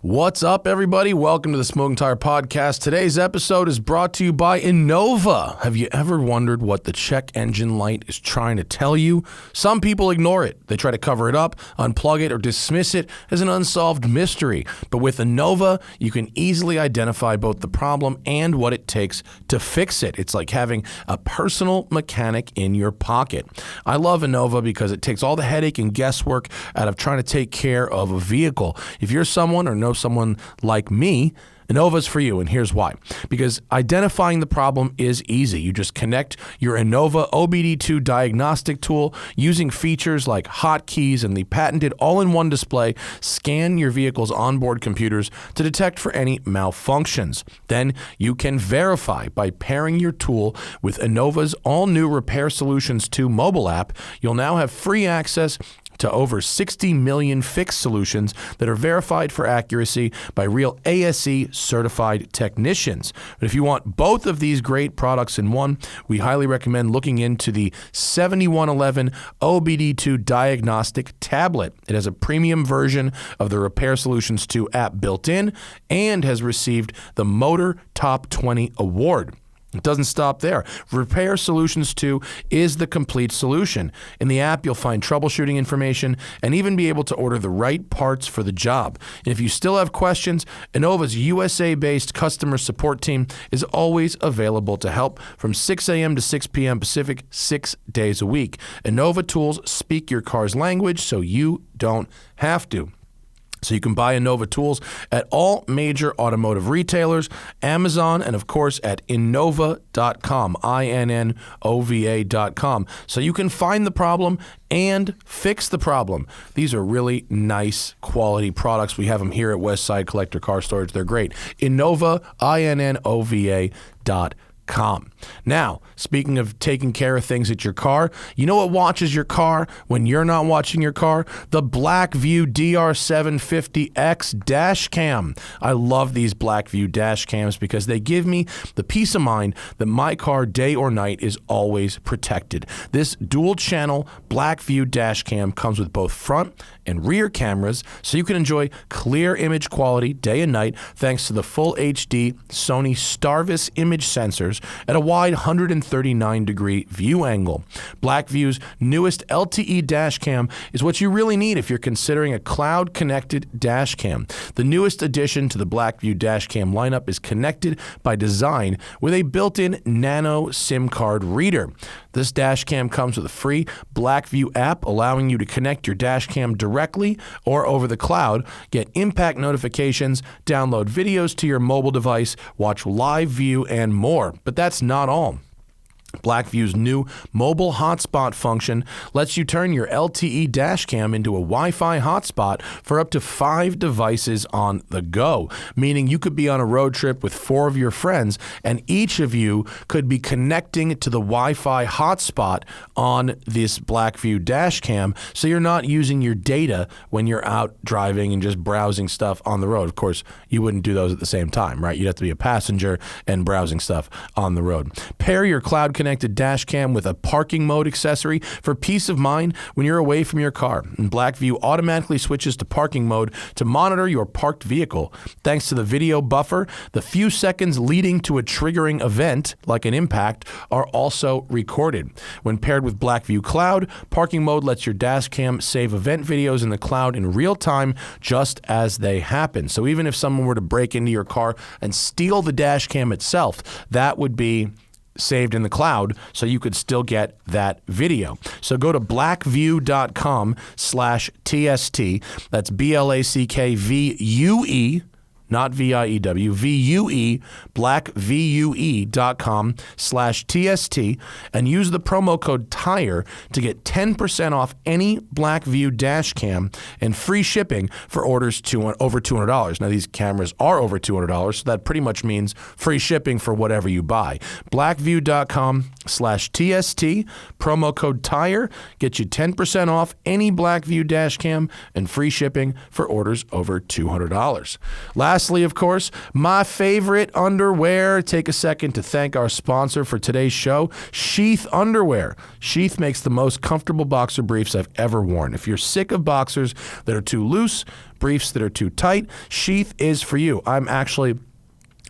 What's up, everybody? Welcome to the Smoking Tire Podcast. Today's episode is brought to you by Innova. Have you ever wondered what the check engine light is trying to tell you? Some people ignore it. They try to cover it up, unplug it, or dismiss it as an unsolved mystery. But with Innova, you can easily identify both the problem and what it takes to fix it. It's like having a personal mechanic in your pocket. I love Innova because it takes all the headache and guesswork out of trying to take care of a vehicle. If you're someone or know someone like me, Innova's for you, and here's why. Because identifying the problem is easy. You just connect your Innova OBD2 diagnostic tool using features like hotkeys and the patented all-in-one display. Scan your vehicle's onboard computers to detect for any malfunctions. Then you can verify by pairing your tool with Innova's all-new Repair Solutions 2 mobile app. You'll now have free access to over 60 million fixed solutions that are verified for accuracy by real ASE certified technicians. But if you want both of these great products in one, we highly recommend looking into the 7111 OBD2 diagnostic tablet. It has a premium version of the Repair Solutions 2 app built in and has received the Motor Top 20 award. It doesn't stop there. Repair Solutions 2 is the complete solution. In the app, you'll find troubleshooting information and even be able to order the right parts for the job. And if you still have questions, Innova's USA-based customer support team is always available to help from 6 a.m. to 6 p.m. Pacific, 6 days a week. Innova tools speak your car's language, so you don't have to. So you can buy Innova tools at all major automotive retailers, Amazon, and of course at Innova.com, INNOVA.com. So you can find the problem and fix the problem. These are really nice quality products. We have them here at Westside Collector Car Storage. They're great. Innova, INNOVA.com. Now, speaking of taking care of things at your car, you know what watches your car when you're not watching your car? The Blackvue DR750X dash cam. I love these Blackvue dash cams because they give me the peace of mind that my car, day or night, is always protected. This dual-channel Blackvue dash cam comes with both front and rear cameras, so you can enjoy clear image quality day and night thanks to the full HD Sony Starvis image sensors at a wide 139-degree view angle. Blackvue's newest LTE dash cam is what you really need if you're considering a cloud-connected dash cam. The newest addition to the Blackvue dash cam lineup is connected by design with a built-in nano SIM card reader. This dash cam comes with a free Blackvue app allowing you to connect your dash cam directly or over the cloud, get impact notifications, download videos to your mobile device, watch live view, and more. But that's not all. Blackvue's new mobile hotspot function lets you turn your LTE dash cam into a Wi-Fi hotspot for up to 5 devices on the go, meaning you could be on a road trip with 4 of your friends and each of you could be connecting to the Wi-Fi hotspot on this Blackvue dash cam, so you're not using your data when you're out driving and just browsing stuff on the road. Of course, you wouldn't do those at the same time, right? You'd have to be a passenger and browsing stuff on the road. Pair your cloud-connected dash cam with a parking mode accessory for peace of mind when you're away from your car. And Blackvue automatically switches to parking mode to monitor your parked vehicle. Thanks to the video buffer, the few seconds leading to a triggering event, like an impact, are also recorded. When paired with Blackvue Cloud, parking mode lets your dash cam save event videos in the cloud in real time just as they happen. So even if someone were to break into your car and steal the dash cam itself, that would be saved in the cloud, so you could still get that video. So go to blackvue.com/TST. That's BLACKVUE, not VIEW, VUE, blackvue.com/TST, and use the promo code TIRE to get 10% off any Blackvue dash cam and free shipping for orders over $200. Now, these cameras are over $200, so that pretty much means free shipping for whatever you buy. Blackvue.com/TST, promo code TIRE, get you 10% off any Blackvue dash cam and free shipping for orders over $200. Last lastly, of course, my favorite underwear. Take a second to thank our sponsor for today's show, Sheath Underwear. Sheath makes the most comfortable boxer briefs I've ever worn. If you're sick of boxers that are too loose, briefs that are too tight, Sheath is for you. I'm actually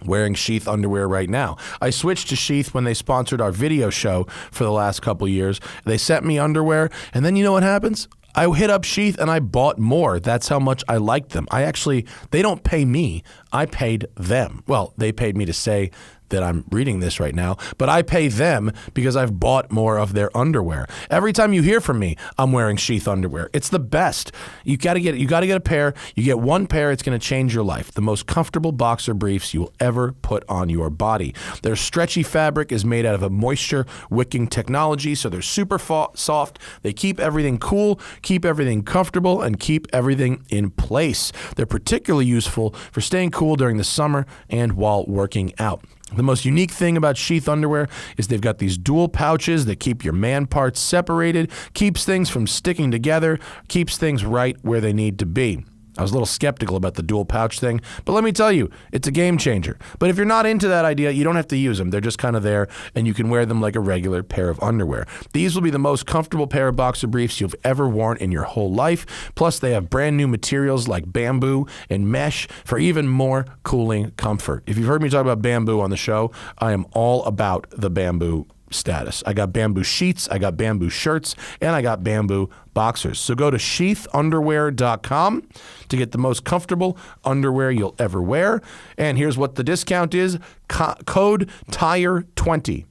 wearing Sheath underwear right now. I switched to Sheath when they sponsored our video show for the last couple years. They sent me underwear, and then you know what happens? I hit up Sheath and I bought more. That's how much I liked them. They don't pay me. I paid them. Well, they paid me to say that I'm reading this right now, but I pay them because I've bought more of their underwear. Every time you hear from me, I'm wearing Sheath underwear. It's the best. You got to get a pair. You get one pair, it's going to change your life. The most comfortable boxer briefs you will ever put on your body. Their stretchy fabric is made out of a moisture wicking technology, so they're super soft. They keep everything cool, keep everything comfortable, and keep everything in place. They're particularly useful for staying cool during the summer and while working out. The most unique thing about Sheath underwear is they've got these dual pouches that keep your man parts separated, keeps things from sticking together, keeps things right where they need to be. I was a little skeptical about the dual pouch thing, but let me tell you, it's a game changer. But if you're not into that idea, you don't have to use them. They're just kind of there, and you can wear them like a regular pair of underwear. These will be the most comfortable pair of boxer briefs you've ever worn in your whole life. Plus, they have brand new materials like bamboo and mesh for even more cooling comfort. If you've heard me talk about bamboo on the show, I am all about the bamboo status. I got bamboo sheets, I got bamboo shirts, and I got bamboo boxers. So go to sheathunderwear.com to get the most comfortable underwear you'll ever wear. And here's what the discount is. Code TIRE20.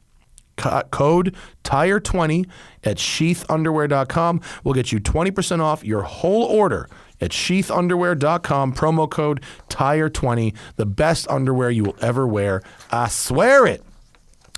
Code TIRE20 at sheathunderwear.com will get you 20% off your whole order at sheathunderwear.com. Promo code TIRE20. The best underwear you will ever wear. I swear it.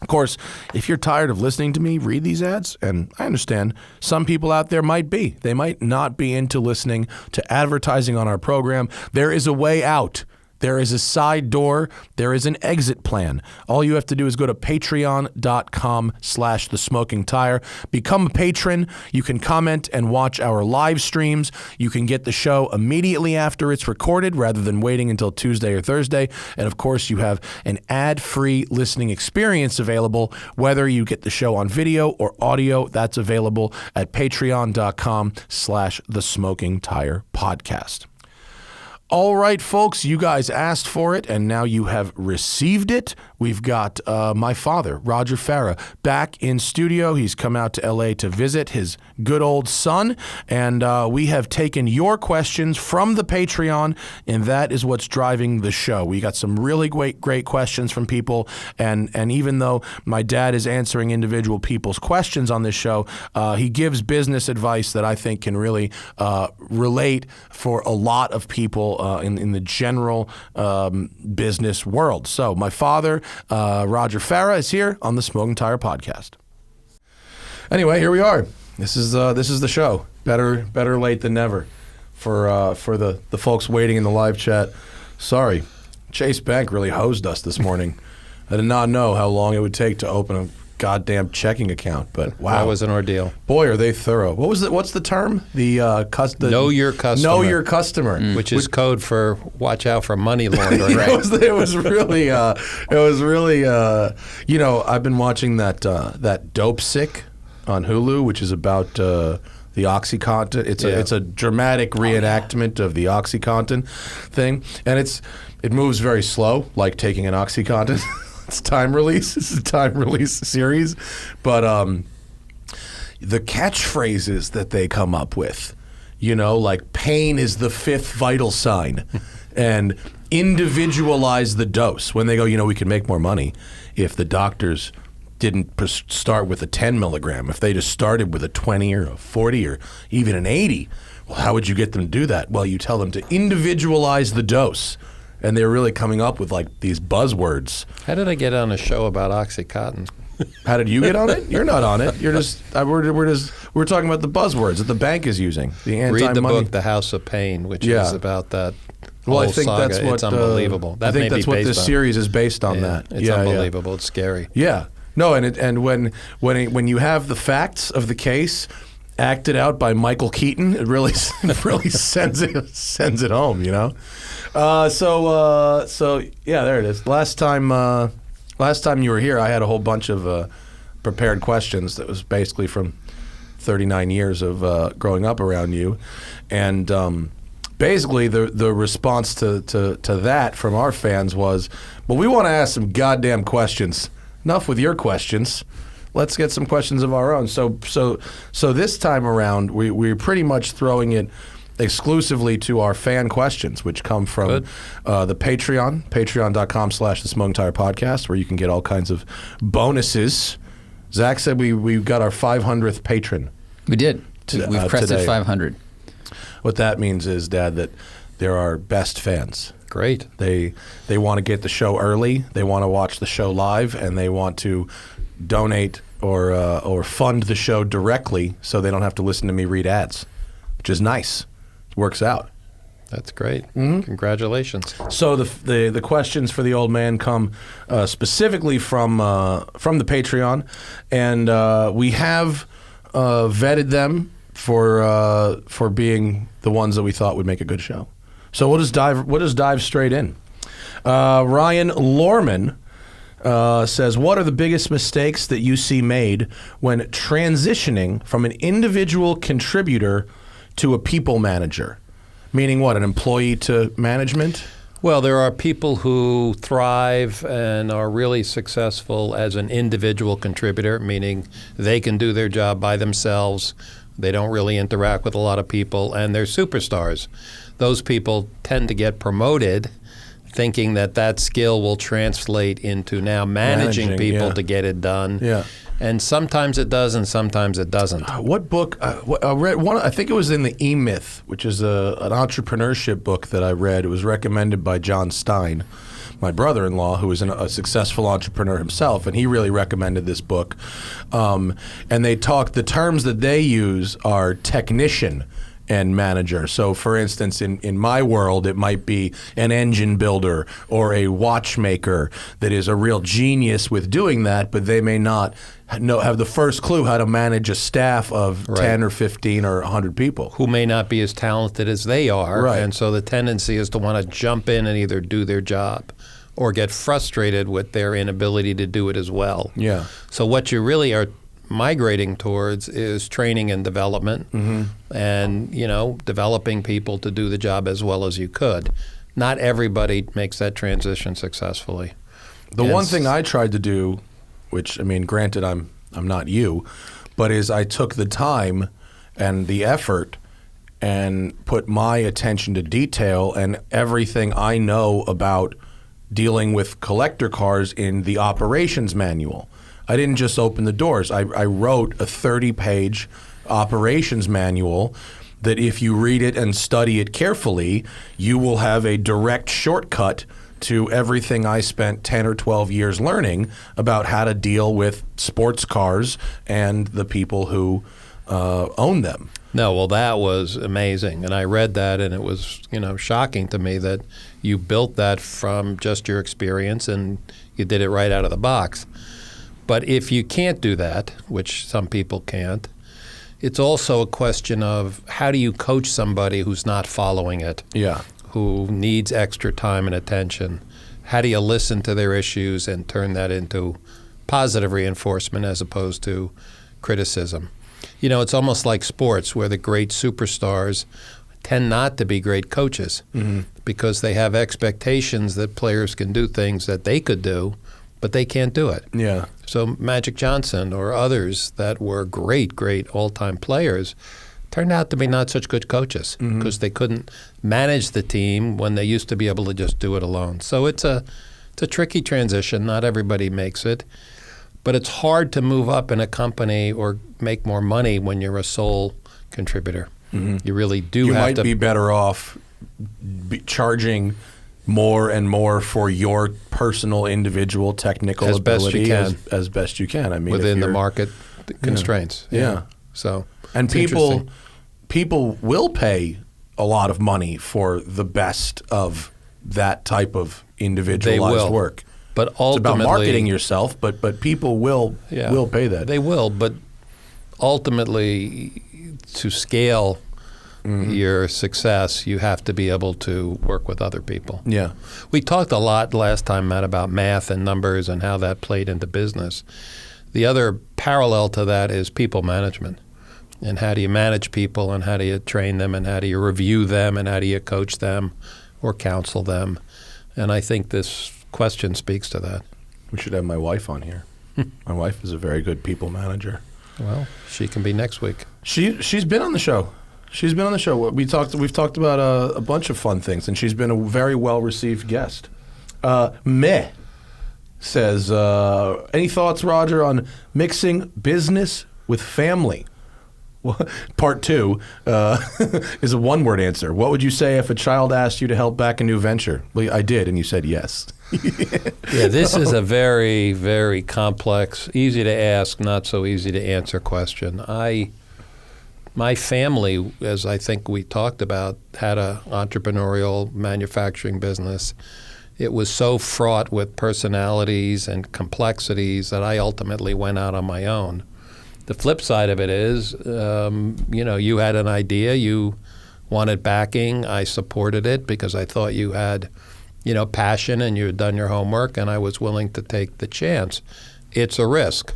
Of course, if you're tired of listening to me read these ads, and I understand some people out there might be, they might not be into listening to advertising on our program, there is a way out. There is a side door. There is an exit plan. All you have to do is go to patreon.com/thesmokingtire. Become a patron. You can comment and watch our live streams. You can get the show immediately after it's recorded rather than waiting until Tuesday or Thursday. And of course, you have an ad-free listening experience available, whether you get the show on video or audio. That's available at patreon.com/thesmokingtire podcast. All right, folks, you guys asked for it, and now you have received it. We've got my father, Roger Farah, back in studio. He's come out to L.A. to visit his good old son, and we have taken your questions from the Patreon, and that is what's driving the show. We got some really great questions from people, and even though my dad is answering individual people's questions on this show, he gives business advice that I think can really relate for a lot of people in the general business world. So my father, Roger Farah, is here on the Smoking Tire Podcast. Anyway, here we are. This is the show. Better late than never for the folks waiting in the live chat. Sorry, Chase Bank really hosed us this morning. I did not know how long it would take to open a goddamn checking account, but wow, that was an ordeal. Boy, are they thorough. What's the term? The know your customer. Know your customer, which is code for watch out for money laundering. It was really you know, I've been watching that Dope Sick on Hulu, which is about the OxyContin. It's a dramatic reenactment of the OxyContin thing, and it moves very slow, like taking an OxyContin. It's time release. This is a time release series, but the catchphrases that they come up with, you know, like pain is the fifth vital sign, and individualize the dose. When they go, you know, we can make more money if the doctors didn't start with a 10 milligram. If they just started with a 20 or a 40 or even an 80, well, how would you get them to do that? Well, you tell them to individualize the dose. And they're really coming up with like these buzzwords. How did I get on a show about OxyContin? How did you get on it? You're not on it. You're just we're talking about the buzzwords that the bank is using. The anti-money. Read the book, The House of Pain, which is about that. Well, I think saga. that's what it's unbelievable. I think that's what this series is based on. That it's unbelievable. It's scary. Yeah. No, and when you have the facts of the case, acted out by Michael Keaton. It really sends it home, you know. So yeah, there it is. Last time you were here, I had a whole bunch of prepared questions that was basically from 39 years of growing up around you, and basically the response to that from our fans was, well, we want to ask some goddamn questions. Enough with your questions. Let's get some questions of our own. So this time around, we're pretty much throwing it exclusively to our fan questions, which come from the Patreon, patreon.com/The Smoking Tire Podcast, where you can get all kinds of bonuses. Zach said we got our 500th patron. We did. We've crested today. 500. What that means is, Dad, that they're our best fans. Great. They want to get the show early. They want to watch the show live, and they want to donate or fund the show directly, so they don't have to listen to me read ads, which is nice. It works out. That's great. Mm-hmm. Congratulations. So the questions for the old man come specifically from the Patreon, and we have vetted them for being the ones that we thought would make a good show. So we'll just dive straight in. Ryan Lorman says, what are the biggest mistakes that you see made when transitioning from an individual contributor to a people manager? Meaning what, an employee to management? Well, there are people who thrive and are really successful as an individual contributor, meaning they can do their job by themselves. They don't really interact with a lot of people, and they're superstars. Those people tend to get promoted thinking that skill will translate into now managing people yeah. to get it done. Yeah. And sometimes it does and sometimes it doesn't. What book? I read one. I think it was in the E-Myth, which is an entrepreneurship book that I read. It was recommended by John Stein, my brother-in-law, who is a successful entrepreneur himself, and he really recommended this book. And they talk, the terms that they use are technician and manager. So for instance, in my world, it might be an engine builder or a watchmaker that is a real genius with doing that, but they may not have the first clue how to manage a staff of 10 or 15 or 100 people. Who may not be as talented as they are. Right. And so the tendency is to want to jump in and either do their job or get frustrated with their inability to do it as well. Yeah. So what you really are migrating towards is training and development, and developing people to do the job as well as you could. Not everybody makes that transition successfully. The one thing I tried to do, which, I mean, granted I'm not you, but is I took the time and the effort and put my attention to detail and everything I know about dealing with collector cars in the operations manual. I didn't just open the doors. I wrote a 30-page operations manual that if you read it and study it carefully, you will have a direct shortcut to everything I spent 10 or 12 years learning about how to deal with sports cars and the people who own them. No, well, that was amazing. And I read that, and it was, shocking to me that you built that from just your experience and you did it right out of the box. But if you can't do that, which some people can't, it's also a question of how do you coach somebody who's not following it, who needs extra time and attention? How do you listen to their issues and turn that into positive reinforcement as opposed to criticism? It's almost like sports where the great superstars tend not to be great coaches because they have expectations that players can do things that they could do, but they can't do it. Yeah. So Magic Johnson or others that were great all-time players turned out to be not such good coaches because they couldn't manage the team when they used to be able to just do it alone. So it's a tricky transition. Not everybody makes it. But it's hard to move up in a company or make more money when you're a sole contributor. You really do you have might to be better off charging more and more for your personal, individual, technical as ability best you can. as best you can. I mean, within the market constraints. Yeah. So and people will pay a lot of money for the best of that type of individualized work. But ultimately, it's about marketing yourself, but people will pay that. They will, but ultimately to scale your success, you have to be able to work with other people. Yeah. We talked a lot last time, Matt, about math and numbers and how that played into business. The other parallel to that is people management. And how do you manage people, and how do you train them, and how do you review them, and how do you coach them or counsel them? And I think this question speaks to that. We should have my wife on here. My wife is a very good people manager. Well, she can be next week. She's been on the show. She's been on the show. We've talked about a bunch of fun things, and she's been a very well-received guest. Meh says, any thoughts, Roger, on mixing business with family? Well, part 2 is a one-word answer. What would you say if a child asked you to help back a new venture? Well, I did, and you said yes. Yeah, this is a very, very complex, easy to ask, not so easy to answer question. My family, as I think we talked about, had an entrepreneurial manufacturing business. It was so fraught with personalities and complexities that I ultimately went out on my own. The flip side of it is, you had an idea, you wanted backing, I supported it because I thought you had, passion and you had done your homework, and I was willing to take the chance. It's a risk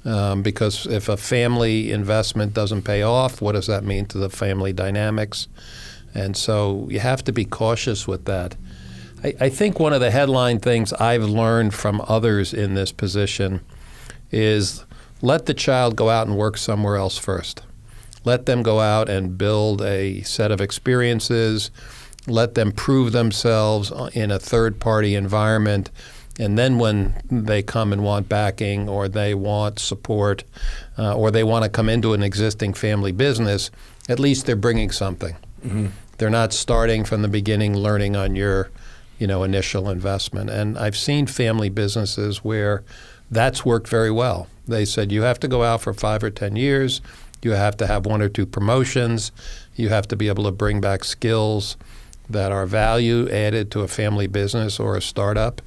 because if a family investment doesn't pay off, what does that mean to the family dynamics? And so you have to be cautious with that. I think one of the headline things I've learned from others in this position is let the child go out and work somewhere else first. Let them go out and build a set of experiences. Let them prove themselves in a third-party environment. And then when they come and want backing, or they want support, or they want to come into an existing family business, at least they're bringing something. Mm-hmm. They're not starting from the beginning learning on your initial investment. And I've seen family businesses where that's worked very well. They said you have to go out for 5 or 10 years. You have to have 1 or 2 promotions. You have to be able to bring back skills that are value added to a family business or a startup.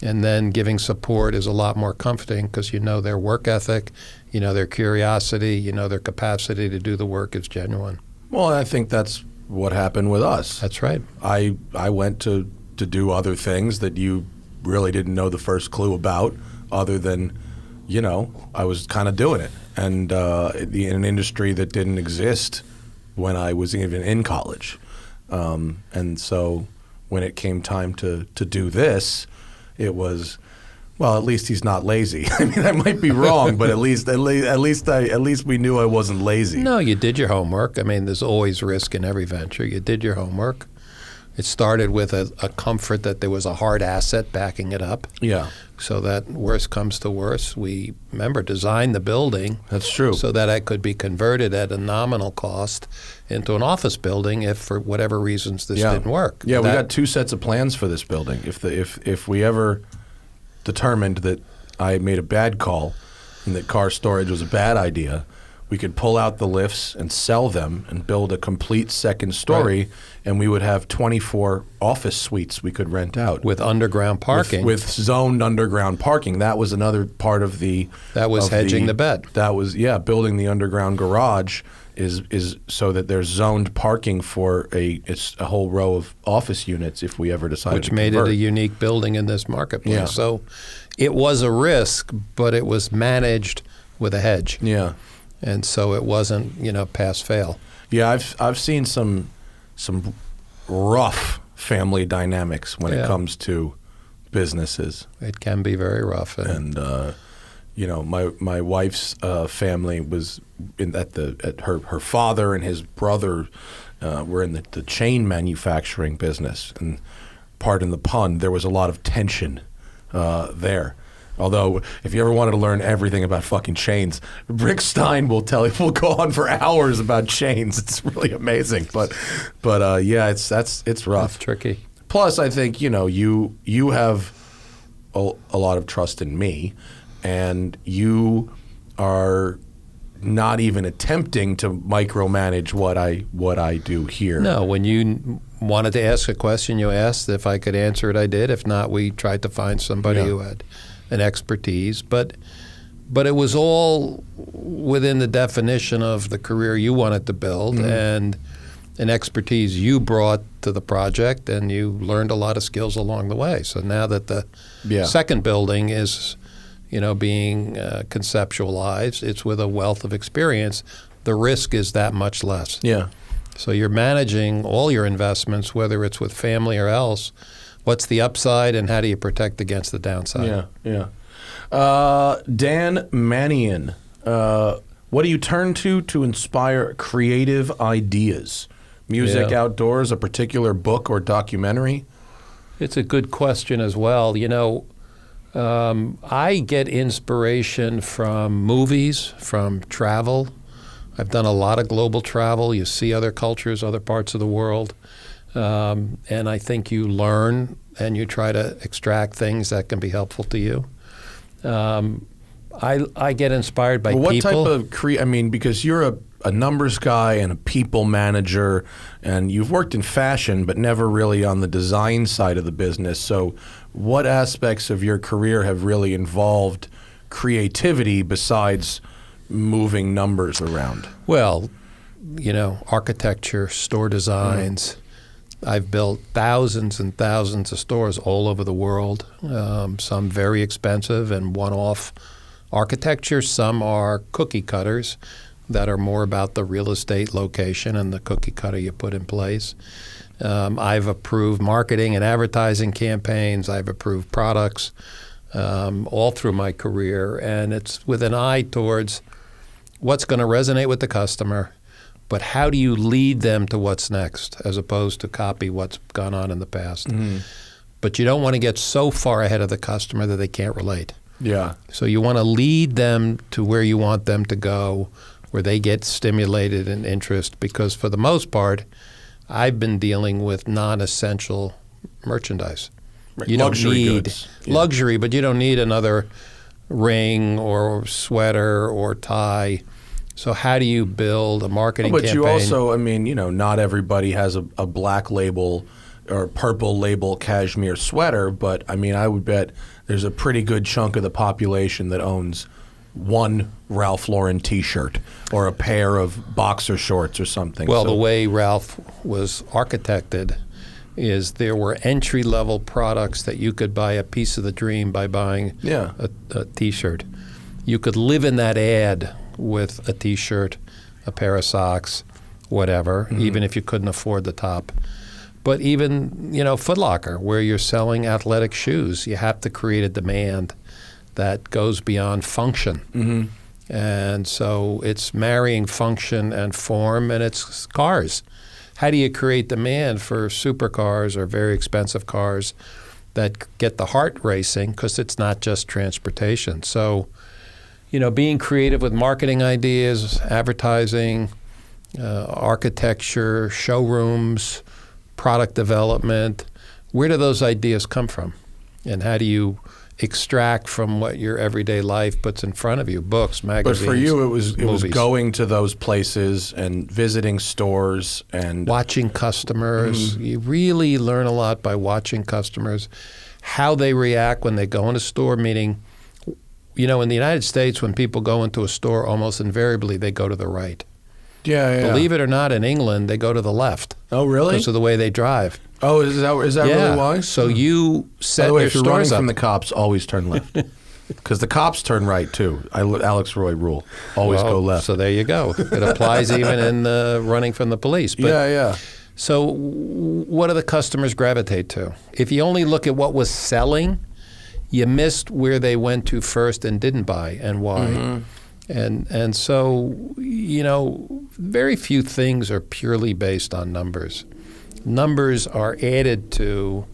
And then giving support is a lot more comforting because their work ethic, their curiosity, their capacity to do the work is genuine. Well, I think that's what happened with us. That's right. I went to do other things that you really didn't know the first clue about, other than I was kind of doing it, and in an industry that didn't exist when I was even in college. And so when it came time to do this, it was, well, at least he's not lazy. I mean, I might be wrong, but at least we knew I wasn't lazy. No, you did your homework. I mean, there's always risk in every venture. You did your homework. It started with a comfort that there was a hard asset backing it up. Yeah. So that worst comes to worst, we, designed the building. That's true. So that it could be converted at a nominal cost into an office building if, for whatever reasons, this didn't work. Yeah, we got 2 sets of plans for this building. If we ever determined that I made a bad call and that car storage was a bad idea, we could pull out the lifts and sell them and build a complete second story, right. And we would have 24 office suites we could rent out. With underground parking. With zoned underground parking. That was another part of the... That was hedging the bet. That was, building the underground garage is so that there's zoned parking for a whole row of office units if we ever decided to convert. Which made it a unique building in this marketplace. Yeah. So it was a risk, but it was managed with a hedge. Yeah. And so it wasn't, pass-fail. Yeah, I've seen some rough family dynamics when it comes to businesses. It can be very rough. And my wife's family was her father and his brother were in the chain manufacturing business, and pardon the pun, there was a lot of tension there. Although, if you ever wanted to learn everything about fucking chains, Rick Stein will go on for hours about chains. It's really amazing. But it's rough. It's tricky. Plus, I think you have a lot of trust in me, and you are not even attempting to micromanage what I do here. No, when you wanted to ask a question, you asked. If I could answer it, I did. If not, we tried to find somebody who had an expertise. But But it was all within the definition of the career you wanted to build and an expertise you brought to the project, and you learned a lot of skills along the way. So now that the second building is, being conceptualized, it's with a wealth of experience. The risk is that much less. Yeah. So you're managing all your investments, whether it's with family or else. What's the upside, and how do you protect against the downside? Yeah. Dan Manion, what do you turn to inspire creative ideas? Music, outdoors, a particular book or documentary? It's a good question as well. I get inspiration from movies, from travel. I've done a lot of global travel. You see other cultures, other parts of the world. And I think you learn and you try to extract things that can be helpful to you. I get inspired by what people. What type of because you're a numbers guy and a people manager, and you've worked in fashion but never really on the design side of the business. So what aspects of your career have really involved creativity besides moving numbers around? Well, architecture, store designs. I've built thousands and thousands of stores all over the world, some very expensive and one-off architecture. Some are cookie cutters that are more about the real estate location and the cookie cutter you put in place. I've approved marketing and advertising campaigns. I've approved products all through my career, and it's with an eye towards what's going to resonate with the customer, but how do you lead them to what's next as opposed to copy what's gone on in the past. But you don't want to get so far ahead of the customer that they can't relate. Yeah. So you want to lead them to where you want them to go, where they get stimulated in interest, because for the most part, I've been dealing with non-essential merchandise. Right. You Luxury don't need goods. luxury, but you don't need another ring or sweater or tie. So how do you build a marketing campaign? You also, not everybody has a black label or purple label cashmere sweater, but I would bet there's a pretty good chunk of the population that owns one Ralph Lauren T-shirt or a pair of boxer shorts or something. Well, the way Ralph was architected is there were entry-level products that you could buy a piece of the dream by buying a T-shirt. You could live in that ad with a T-shirt, a pair of socks, whatever, even if you couldn't afford the top. But even, Foot Locker, where you're selling athletic shoes, you have to create a demand that goes beyond function. And so it's marrying function and form, and it's cars. How do you create demand for supercars or very expensive cars that get the heart racing, because it's not just transportation. So, being creative with marketing ideas, advertising, architecture, showrooms, product development, where do those ideas come from? And how do you extract from what your everyday life puts in front of you? Books, magazines, But for you, it was movies. going to those places and visiting stores and watching customers. You really learn a lot by watching customers, how they react when they go in a store, meaning, in the United States, when people go into a store, almost invariably they go to the right. Yeah. Believe it or not, in England, they go to the left. Oh, really? Because of the way they drive. Oh, is that really why? So you set By the way, your if you're running stores up. from the cops, always turn left. Because the cops turn right, too. Alex Roy rule. Always go left. So there you go. It applies even in running from the police. But, yeah. So what do the customers gravitate to? If you only look at what was selling, you missed where they went to first and didn't buy and why. And so, very few things are purely based on numbers. Numbers are added to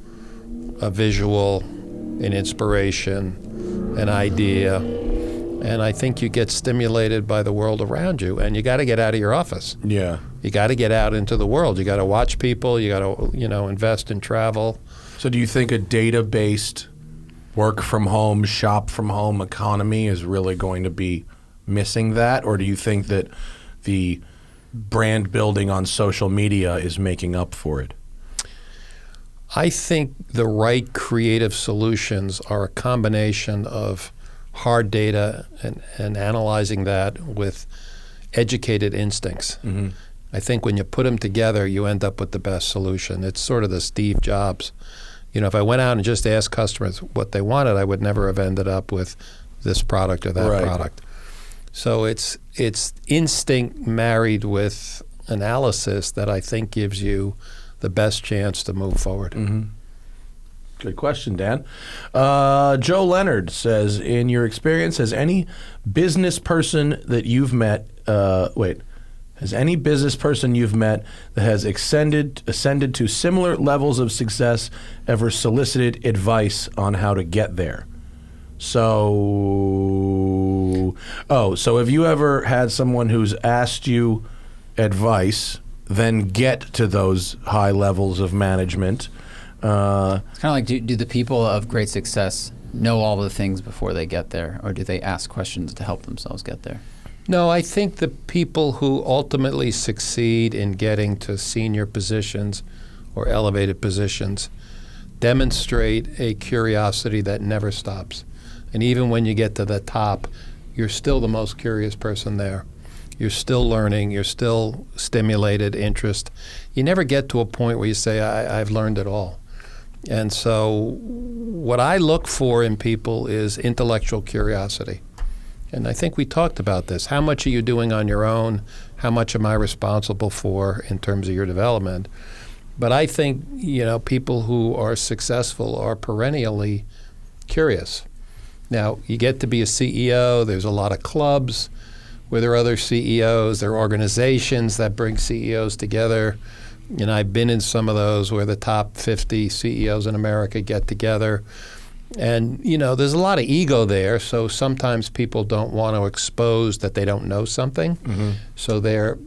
a visual, an inspiration, an idea, and I think you get stimulated by the world around you, and you got to get out of your office. Yeah. You got to get out into the world. You got to watch people. You got to, invest in travel. So do you think a data-based work from home, shop from home economy is really going to be missing that? Or do you think that the brand building on social media is making up for it? I think the right creative solutions are a combination of hard data and analyzing that with educated instincts. Mm-hmm. I think when you put them together, you end up with the best solution. It's sort of the Steve Jobs. If I went out and just asked customers what they wanted, I would never have ended up with this product or that Right. product. So it's instinct married with analysis that I think gives you the best chance to move forward. Mm-hmm. Good question, Dan. Joe Leonard says, in your experience, has any business person that you've met, has any business person you've met that has ascended to similar levels of success ever solicited advice on how to get there? So have you ever had someone who's asked you advice, then get to those high levels of management? It's kind of like, do the people of great success know all the things before they get there, or do they ask questions to help themselves get there? No, I think the people who ultimately succeed in getting to senior positions or elevated positions demonstrate a curiosity that never stops. And even when you get to the top, you're still the most curious person there. You're still learning. You're still stimulated interest. You never get to a point where you say, I've learned it all. And so what I look for in people is intellectual curiosity. And I think we talked about this. How much are you doing on your own? How much am I responsible for in terms of your development? But I think, people who are successful are perennially curious. Now, you get to be a CEO. There's a lot of clubs where there are other CEOs. There are organizations that bring CEOs together. And I've been in some of those where the top 50 CEOs in America get together. And, there's a lot of ego there, so sometimes people don't want to expose that they don't know something. Mm-hmm. So they're,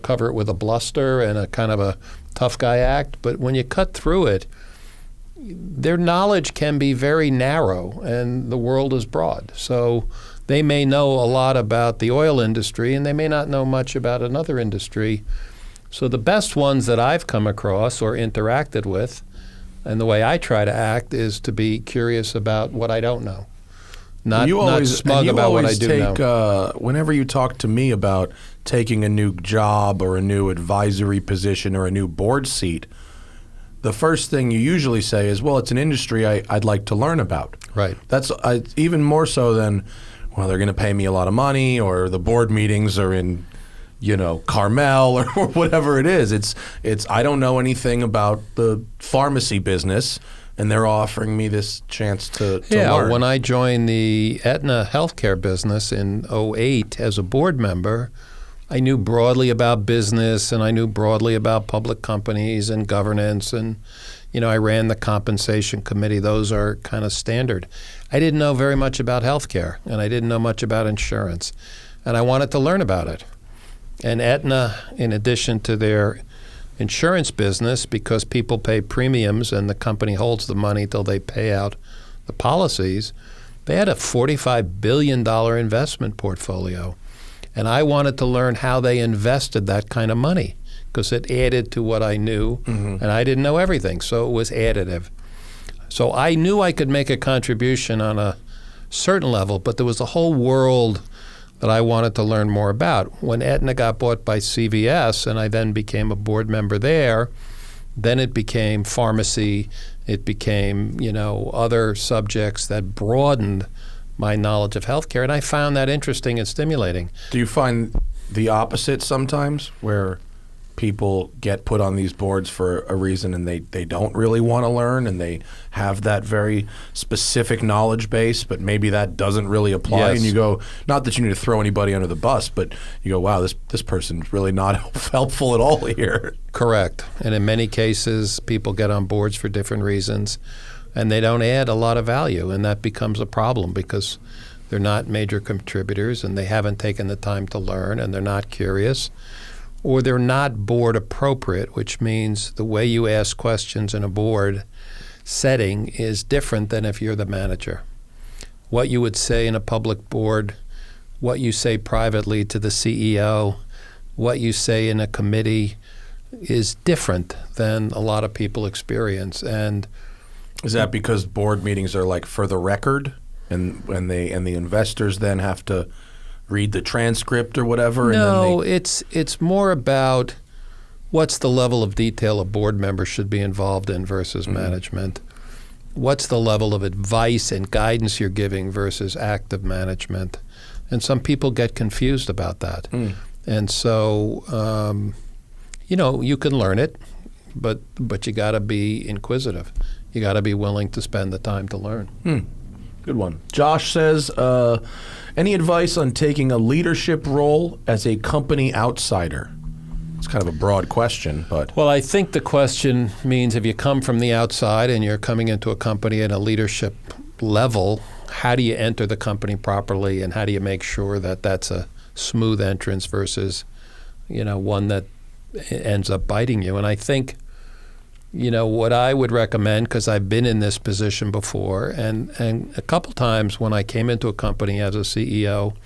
cover it with a bluster and a kind of a tough guy act. But when you cut through it, their knowledge can be very narrow, and the world is broad. So they may know a lot about the oil industry, and they may not know much about another industry. So the best ones that I've come across or interacted with, and the way I try to act, is to be curious about what I don't know, not smug about what I do know. Whenever you talk to me about taking a new job or a new advisory position or a new board seat, the first thing you usually say is, well, it's an industry I'd like to learn about. Right. That's even more so than, well, they're going to pay me a lot of money, or the board meetings are in Carmel or whatever it is. It's I don't know anything about the pharmacy business, and they're offering me this chance to learn. When I joined the Aetna healthcare business in 2008 as a board member, I knew broadly about business, and I knew broadly about public companies and governance, and I ran the compensation committee. Those are kind of standard. I didn't know very much about healthcare, and I didn't know much about insurance, and I wanted to learn about it. And Aetna, in addition to their insurance business, because people pay premiums and the company holds the money till they pay out the policies, they had a $45 billion investment portfolio. And I wanted to learn how they invested that kind of money, because it added to what I knew, and I didn't know everything, so it was additive. So I knew I could make a contribution on a certain level, but there was a whole world that I wanted to learn more about. When Aetna got bought by CVS, and I then became a board member there, then it became pharmacy, it became, other subjects that broadened my knowledge of healthcare, and I found that interesting and stimulating. Do you find the opposite sometimes, where people get put on these boards for a reason and they don't really want to learn, and they have that very specific knowledge base, but maybe that doesn't really apply? Yes. And you go, not that you need to throw anybody under the bus, but you go, wow, this person's really not helpful at all here. Correct. And in many cases, people get on boards for different reasons, and they don't add a lot of value, and that becomes a problem because they're not major contributors, and they haven't taken the time to learn, and they're not curious, or they're not board appropriate, which means the way you ask questions in a board setting is different than if you're the manager. What you would say in a public board, what you say privately to the CEO, what you say in a committee is different than a lot of people experience. And is that because board meetings are like for the record? And the investors then have to read the transcript or whatever? No, it's more about what's the level of detail a board member should be involved in versus management. What's the level of advice and guidance you're giving versus active management? And some people get confused about that. And so, you can learn it, but you got to be inquisitive. You got to be willing to spend the time to learn. Good one. Josh says, any advice on taking a leadership role as a company outsider? It's kind of a broad question, but... Well, I think the question means if you come from the outside and you're coming into a company at a leadership level, how do you enter the company properly, and how do you make sure that that's a smooth entrance versus, one that ends up biting you? And I think, what I would recommend, because I've been in this position before, and a couple times when I came into a company as a CEO,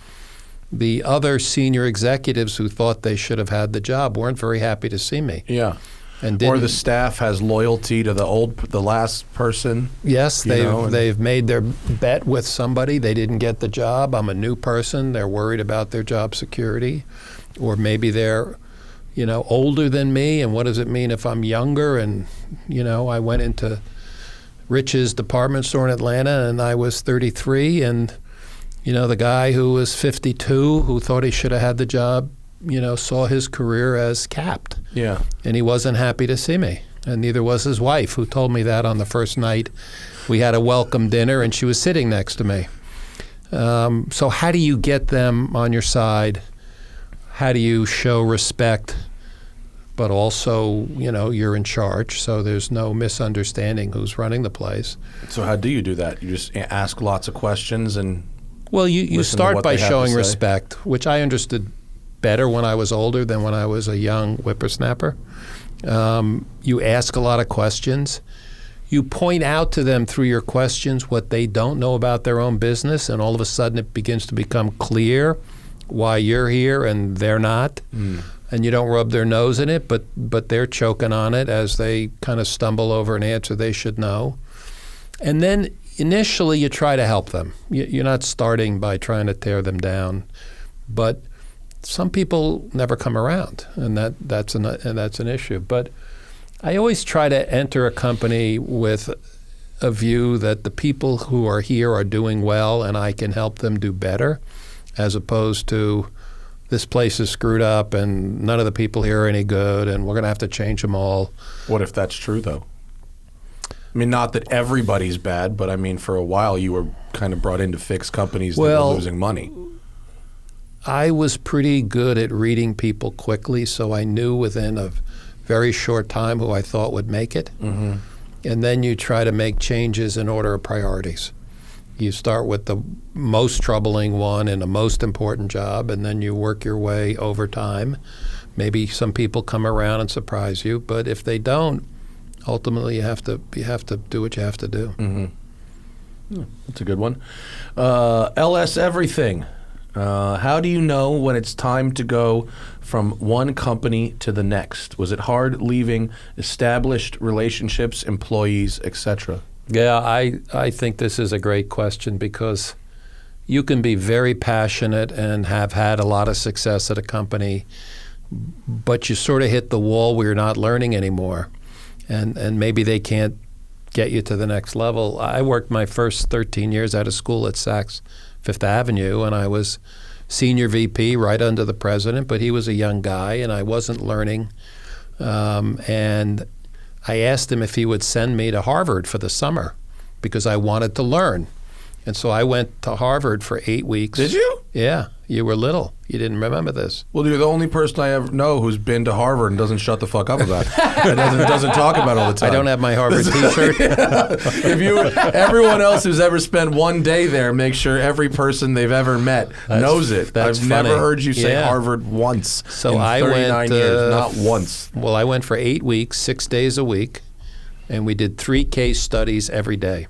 the other senior executives who thought they should have had the job weren't very happy to see me. Yeah. And or the staff has loyalty to the last person. Yes, they've made their bet with somebody. They didn't get the job. I'm a new person. They're worried about their job security. Or maybe they're, older than me, and what does it mean if I'm younger? And, I went into Rich's department store in Atlanta and I was 33, and the guy who was 52, who thought he should have had the job, saw his career as capped. Yeah. And he wasn't happy to see me. And neither was his wife, who told me that on the first night. We had a welcome dinner, and she was sitting next to me. So how do you get them on your side? How do you show respect, but also, you're in charge, so there's no misunderstanding who's running the place? So how do you do that? You just ask lots of questions and... Well, you start by showing respect, which I understood better when I was older than when I was a young whippersnapper. You ask a lot of questions. You point out to them through your questions what they don't know about their own business, and all of a sudden it begins to become clear why you're here and they're not. And you don't rub their nose in it, but they're choking on it as they kind of stumble over an answer they should know. And then initially, you try to help them. You're not starting by trying to tear them down, but some people never come around, and that's an issue. But I always try to enter a company with a view that the people who are here are doing well, and I can help them do better, as opposed to this place is screwed up and none of the people here are any good, and we're going to have to change them all. What if that's true, though? I mean, not that everybody's bad, but I mean, for a while you were kind of brought in to fix companies that were losing money. I was pretty good at reading people quickly, so I knew within a very short time who I thought would make it. And then you try to make changes in order of priorities. You start with the most troubling one and the most important job, and then you work your way over time. Maybe some people come around and surprise you, but if they don't, ultimately, you have to do what you have to do. That's a good one. LS Everything. How do you know when it's time to go from one company to the next? Was it hard leaving established relationships, employees, etc.? Yeah, I think this is a great question, because you can be very passionate and have had a lot of success at a company, but you sort of hit the wall where you're not learning anymore. And maybe they can't get you to the next level. I worked my first 13 years out of school at Saks Fifth Avenue, and I was senior VP right under the president, but he was a young guy, and I wasn't learning. And I asked him if he would send me to Harvard for the summer because I wanted to learn. And so I went to Harvard for 8 weeks. Did you? Yeah. You were little. You didn't remember this. Well, you're the only person I ever know who's been to Harvard and doesn't shut the fuck up about it. And doesn't talk about it all the time. I don't have my Harvard T-shirt. Everyone else who's ever spent one day there, make sure every person they've ever met knows it. That's I've funny. never heard you say Harvard once So in I 39 went, years, not once. Well, I went for 8 weeks, 6 days a week, and we did 3 case studies every day.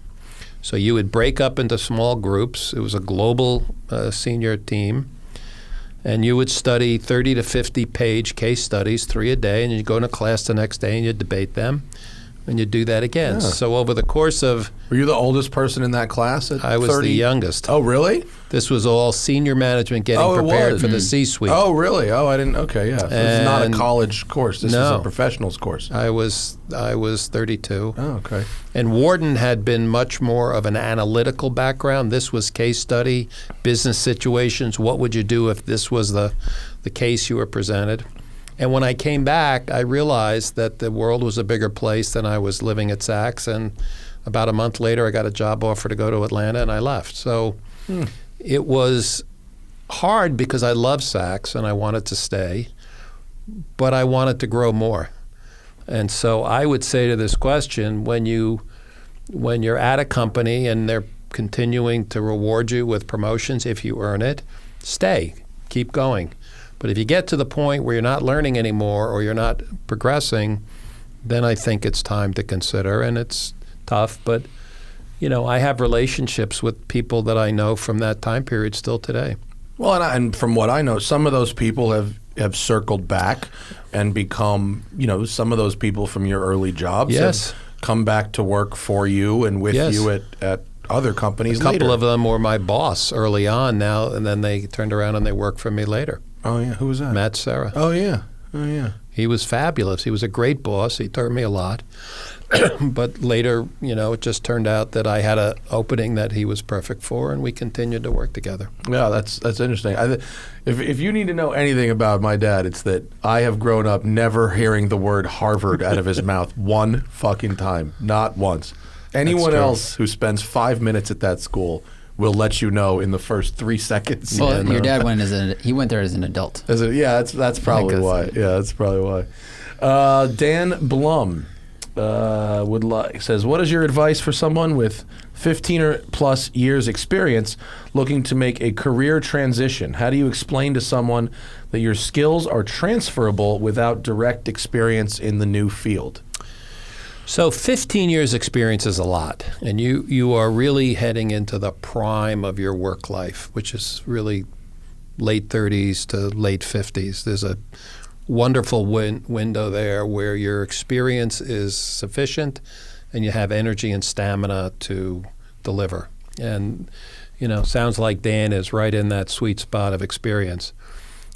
So you would break up into small groups. It was a global senior team. And you would study 30 to 50 page case studies, 3 a day, and you'd go to class the next day and you'd debate them. and you do that again. Yeah. So over the course of, Were you the oldest person in that class at 30? I was the youngest. Oh, really? This was all senior management getting Oh, it prepared was. for the C-suite. Oh, really? Oh, I didn't. Okay, yeah. So this is not a And- college course. This is No. a professionals course. I was 32. Oh, okay. And Wharton had been much more of an analytical background. This was case study, business situations. What would you do if this was the case you were presented? And when I came back, I realized that the world was a bigger place than I was living at Saks. And about a month later, I got a job offer to go to Atlanta, and I left. So it was hard because I loved Saks and I wanted to stay, but I wanted to grow more. And so I would say to this question, when you're at a company and they're continuing to reward you with promotions if you earn it, stay, keep going. But if you get to the point where you're not learning anymore or you're not progressing, then I think it's time to consider, and it's tough, but I have relationships with people that I know from that time period still today. Well, and from what I know, some of those people have circled back and become, some of those people from your early jobs Yes. have come back to work for you and with Yes. you at other companies A couple later. of them were my boss early on now, and then they turned around and they work for me later. Oh, yeah. Who was that? Matt Serra. Oh, yeah. Oh, yeah. He was fabulous. He was a great boss. He taught me a lot. But later, it just turned out that I had an opening that he was perfect for, and we continued to work together. Yeah, that's interesting. If you need to know anything about my dad, it's that I have grown up never hearing the word Harvard out of his mouth one fucking time. Not once. Anyone true. else who spends 5 minutes at that school will let you know in the first 3 seconds. Well, your dad went he went there as an adult. That's probably why. Yeah, that's probably why. Dan Blum says, what is your advice for someone with 15 or plus years experience looking to make a career transition? How do you explain to someone that your skills are transferable without direct experience in the new field? So 15 years experience is a lot, and you are really heading into the prime of your work life, which is really late 30s to late 50s. There's a wonderful window there where your experience is sufficient and you have energy and stamina to deliver. And, sounds like Dan is right in that sweet spot of experience.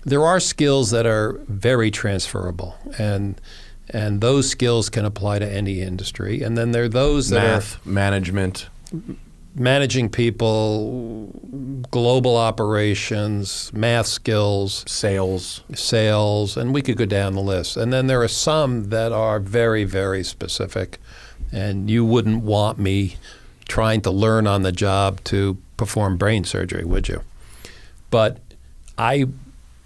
There are skills that are very transferable, and those skills can apply to any industry. And then there are those that Math, management. managing people, global operations, math skills, sales, and we could go down the list. And then there are some that are very, very specific, and you wouldn't want me trying to learn on the job to perform brain surgery, would you? But I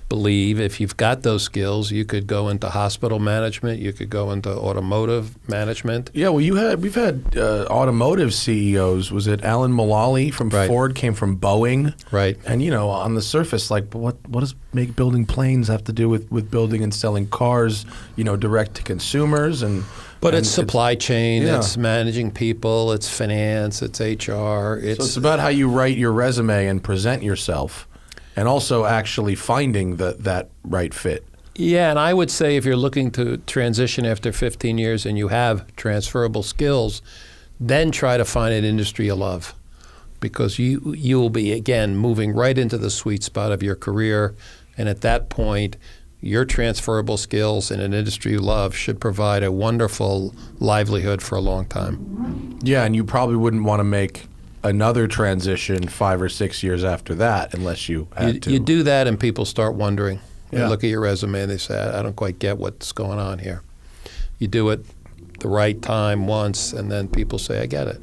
believe if you've got those skills, you could go into hospital management, you could go into automotive management. Yeah, well, we've had automotive CEOs. Was it Alan Mulally from Right. Ford came from Boeing? Right. And on the surface, like, what does building planes have to do with building and selling cars? Direct to consumers But it's supply chain, yeah. it's managing people, it's finance, it's HR. So it's about how you write your resume and present yourself, and also actually finding that right fit. Yeah, and I would say if you're looking to transition after 15 years and you have transferable skills, then try to find an industry you love, because you will be, again, moving right into the sweet spot of your career, and at that point, your transferable skills in an industry you love should provide a wonderful livelihood for a long time. Yeah, and you probably wouldn't want to make another transition 5 or 6 years after that unless you had to. You do that and people start wondering. They Yeah. look at your resume and they say, I don't quite get what's going on here. You do it the right time once, and then people say, I get it.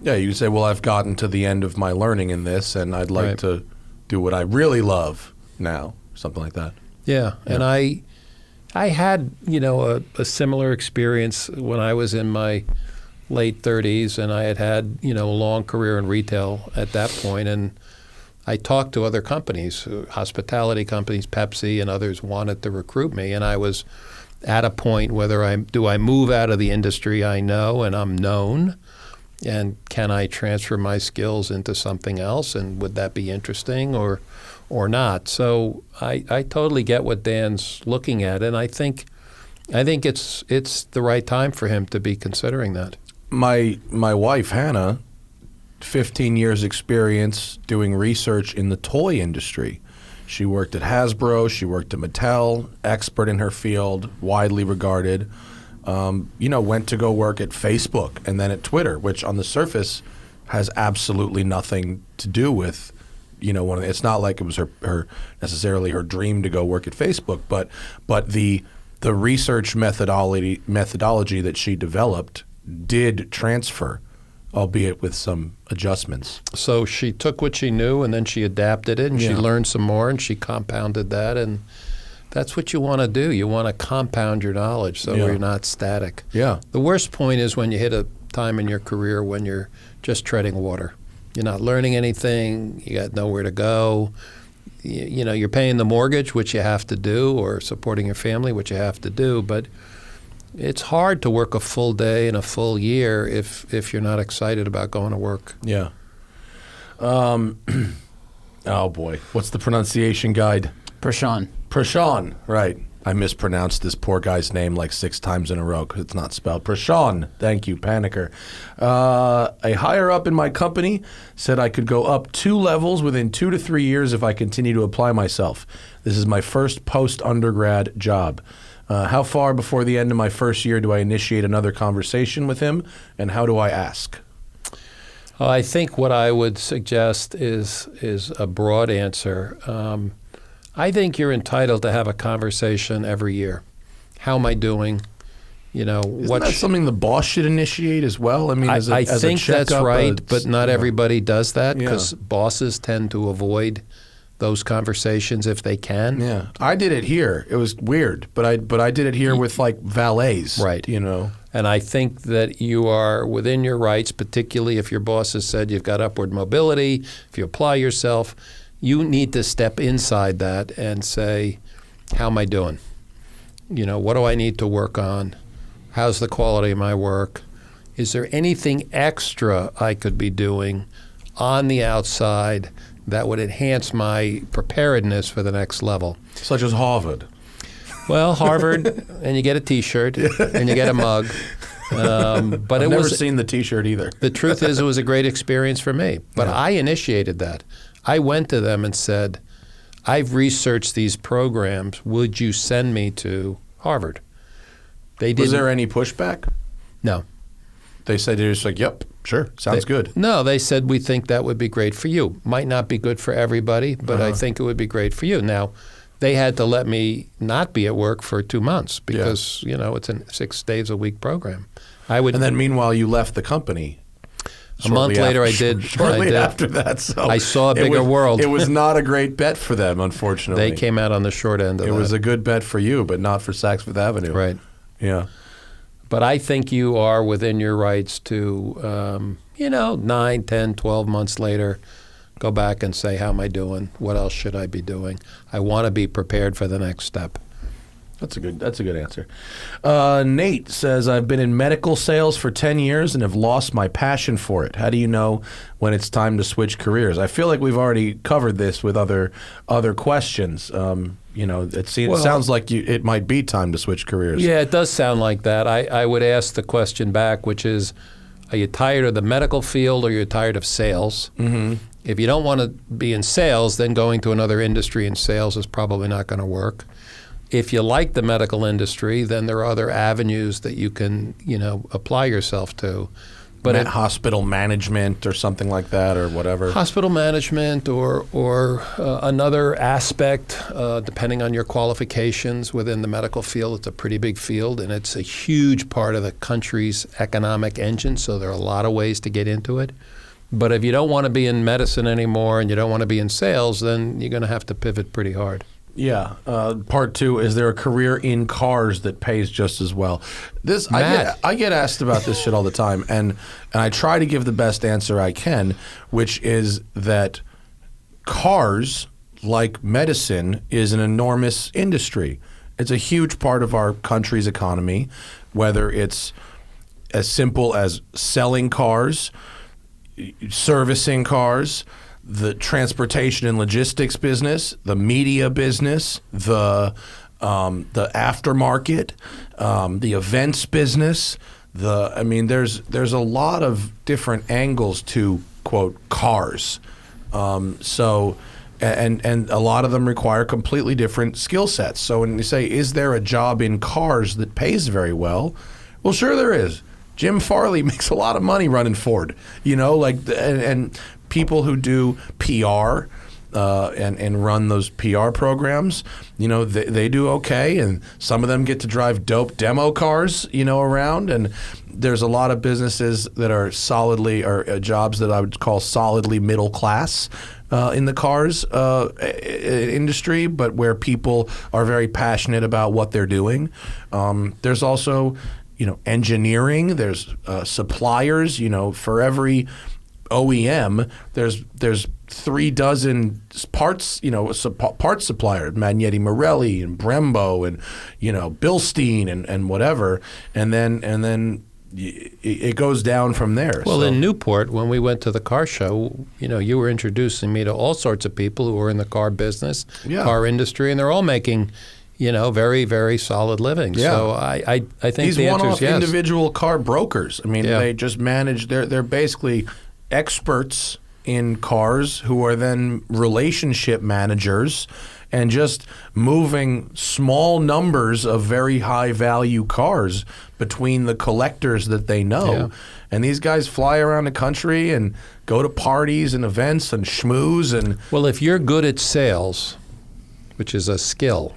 Yeah, you say, well, I've gotten to the end of my learning in this, and I'd like Right. to do what I really love now, something like that. Yeah, and I had, a similar experience when I was in my late 30s, and I had a long career in retail at that point, and I talked to other companies, hospitality companies, Pepsi and others wanted to recruit me, and I was at a point whether do I move out of the industry I know and I'm known, and can I transfer my skills into something else, and would that be interesting or not? So I totally get what Dan's looking at, and I think I think it's the right time for him to be considering that. My wife, Hannah, 15 years experience doing research in the toy industry. She worked at Hasbro, she worked at Mattel, expert in her field, widely regarded. Went to go work at Facebook and then at Twitter, which on the surface has absolutely nothing to do with, it's not like it was her necessarily her dream to go work at Facebook, but the research methodology that she developed did transfer, albeit with some adjustments. So she took what she knew and then she adapted it and she learned some more and she compounded that, and that's what you want to do. You want to compound your knowledge so you're not static. Yeah. The worst point is when you hit a time in your career when you're just treading water. You're not learning anything, you got nowhere to go. You're paying the mortgage, which you have to do, or supporting your family, which you have to do, but it's hard to work a full day and a full year if you're not excited about going to work. Yeah. Oh boy, what's the pronunciation guide? Prashant, right. I mispronounced this poor guy's name like 6 times in a row because it's not spelled. Prashant, thank you, Panicker. A higher up in my company said I could go up 2 levels within 2 to 3 years if I continue to apply myself. This is my first post-undergrad job. How far before the end of my first year do I initiate another conversation with him, and how do I ask? I think what I would suggest is a broad answer. I think you're entitled to have a conversation every year. How am I doing? Isn't that something the boss should initiate as well? I mean, I think that's right, but not everybody does that because bosses tend to avoid those conversations if they can. Yeah, I did it here. It was weird, but I did it here with like valets, right? And I think that you are within your rights, particularly if your boss has said you've got upward mobility. If you apply yourself, you need to step inside that and say, how am I doing? What do I need to work on? How's the quality of my work? Is there anything extra I could be doing on the outside that would enhance my preparedness for the next level? Such as Harvard. Well, Harvard, and you get a T-shirt, and you get a mug. But I've never seen the T-shirt either. The truth is, it was a great experience for me. But I initiated that. I went to them and said, I've researched these programs. Would you send me to Harvard? They didn't. Was there any pushback? No. They said it was like, yep, sure, sounds good. No, they said, we think that would be great for you. Might not be good for everybody, but I think it would be great for you. Now, they had to let me not be at work for 2 months because, it's a 6 days a week program. And then meanwhile, you left the company. A month later, I did. Shortly after that, so I saw a bigger world. It was not a great bet for them, unfortunately. They came out on the short end of it. It was a good bet for you, but not for Saks Fifth Avenue. Right. Yeah. But I think you are within your rights to, 9, 10, 12 months later, go back and say, how am I doing? What else should I be doing? I want to be prepared for the next step. That's a good answer. Nate says, I've been in medical sales for 10 years and have lost my passion for it. How do you know when it's time to switch careers? I feel like we've already covered this with other questions. It sounds like it might be time to switch careers. Yeah, it does sound like that. I would ask the question back, which is, are you tired of the medical field or you're tired of sales? Mm-hmm. If you don't want to be in sales, then going to another industry in sales is probably not going to work. If you like the medical industry, then there are other avenues that you can, apply yourself to. But hospital management or something like that, or whatever. Hospital management or another aspect, depending on your qualifications within the medical field. It's a pretty big field, and it's a huge part of the country's economic engine, so there are a lot of ways to get into it. But if you don't want to be in medicine anymore and you don't want to be in sales, then you're going to have to pivot pretty hard. Yeah. Part 2, is there a career in cars that pays just as well? I get asked about this shit all the time, and I try to give the best answer I can, which is that cars, like medicine, is an enormous industry. It's a huge part of our country's economy, whether it's as simple as selling cars, servicing cars, the transportation and logistics business, the media business, the the aftermarket, the events business. There's a lot of different angles to quote cars. And a lot of them require completely different skill sets. So when you say, is there a job in cars that pays very well? Well, sure there is. Jim Farley makes a lot of money running Ford, and people who do PR and run those PR programs, they do okay, and some of them get to drive dope demo cars, around, and there's a lot of businesses that are jobs that I would call solidly middle class in the cars industry, but where people are very passionate about what they're doing. There's also engineering, there's suppliers, for every OEM, there's 3 dozen parts, parts suppliers, Magnetti Morelli and Brembo and, Bilstein and whatever. And then it goes down from there. Well, in Newport, when we went to the car show, you were introducing me to all sorts of people who are in the car business, car industry, and they're all making very, very solid living. Yeah. So I think these the answer one-off is yes. individual car brokers. They just manage. They're basically experts in cars who are then relationship managers and just moving small numbers of very high value cars between the collectors that they know. Yeah. And these guys fly around the country and go to parties and events and schmooze and. Well, if you're good at sales, which is a skill,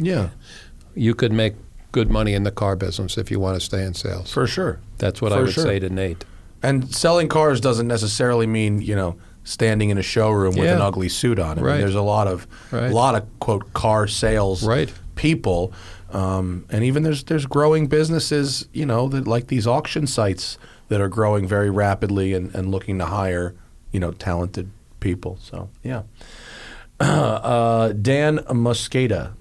you could make good money in the car business if you want to stay in sales. For sure. That's what I would say to Nate. And selling cars doesn't necessarily mean, standing in a showroom with an ugly suit on. I mean, there's a lot of quote car sales people, and even there's growing businesses, that like these auction sites that are growing very rapidly and looking to hire, talented people. So yeah. Dan Mosqueda,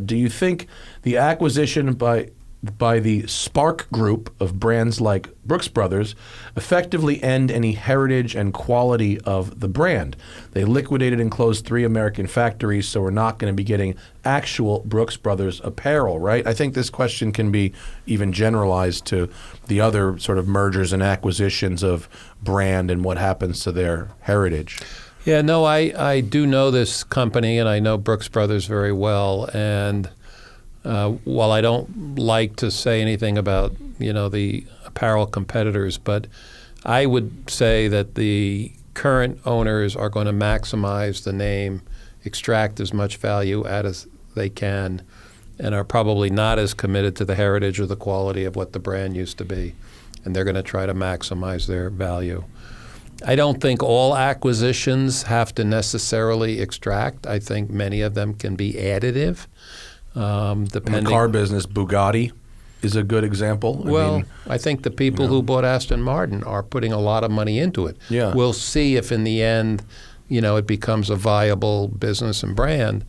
do you think the acquisition by the Spark Group of brands like Brooks Brothers effectively end any heritage and quality of the brand? They liquidated and closed 3 American factories, so we're not going to be getting actual Brooks Brothers apparel, right? I think this question can be even generalized to the other sort of mergers and acquisitions of brand and what happens to their heritage. Yeah, no, I do know this company, and I know Brooks Brothers very well, and while I don't like to say anything about, the apparel competitors, but I would say that the current owners are going to maximize the name, extract as much value out as they can, and are probably not as committed to the heritage or the quality of what the brand used to be. And they're going to try to maximize their value. I don't think all acquisitions have to necessarily extract. I think many of them can be additive. Depending. In the car business, Bugatti is a good example. I think the people who bought Aston Martin are putting a lot of money into it. Yeah. We'll see if in the end, it becomes a viable business and brand.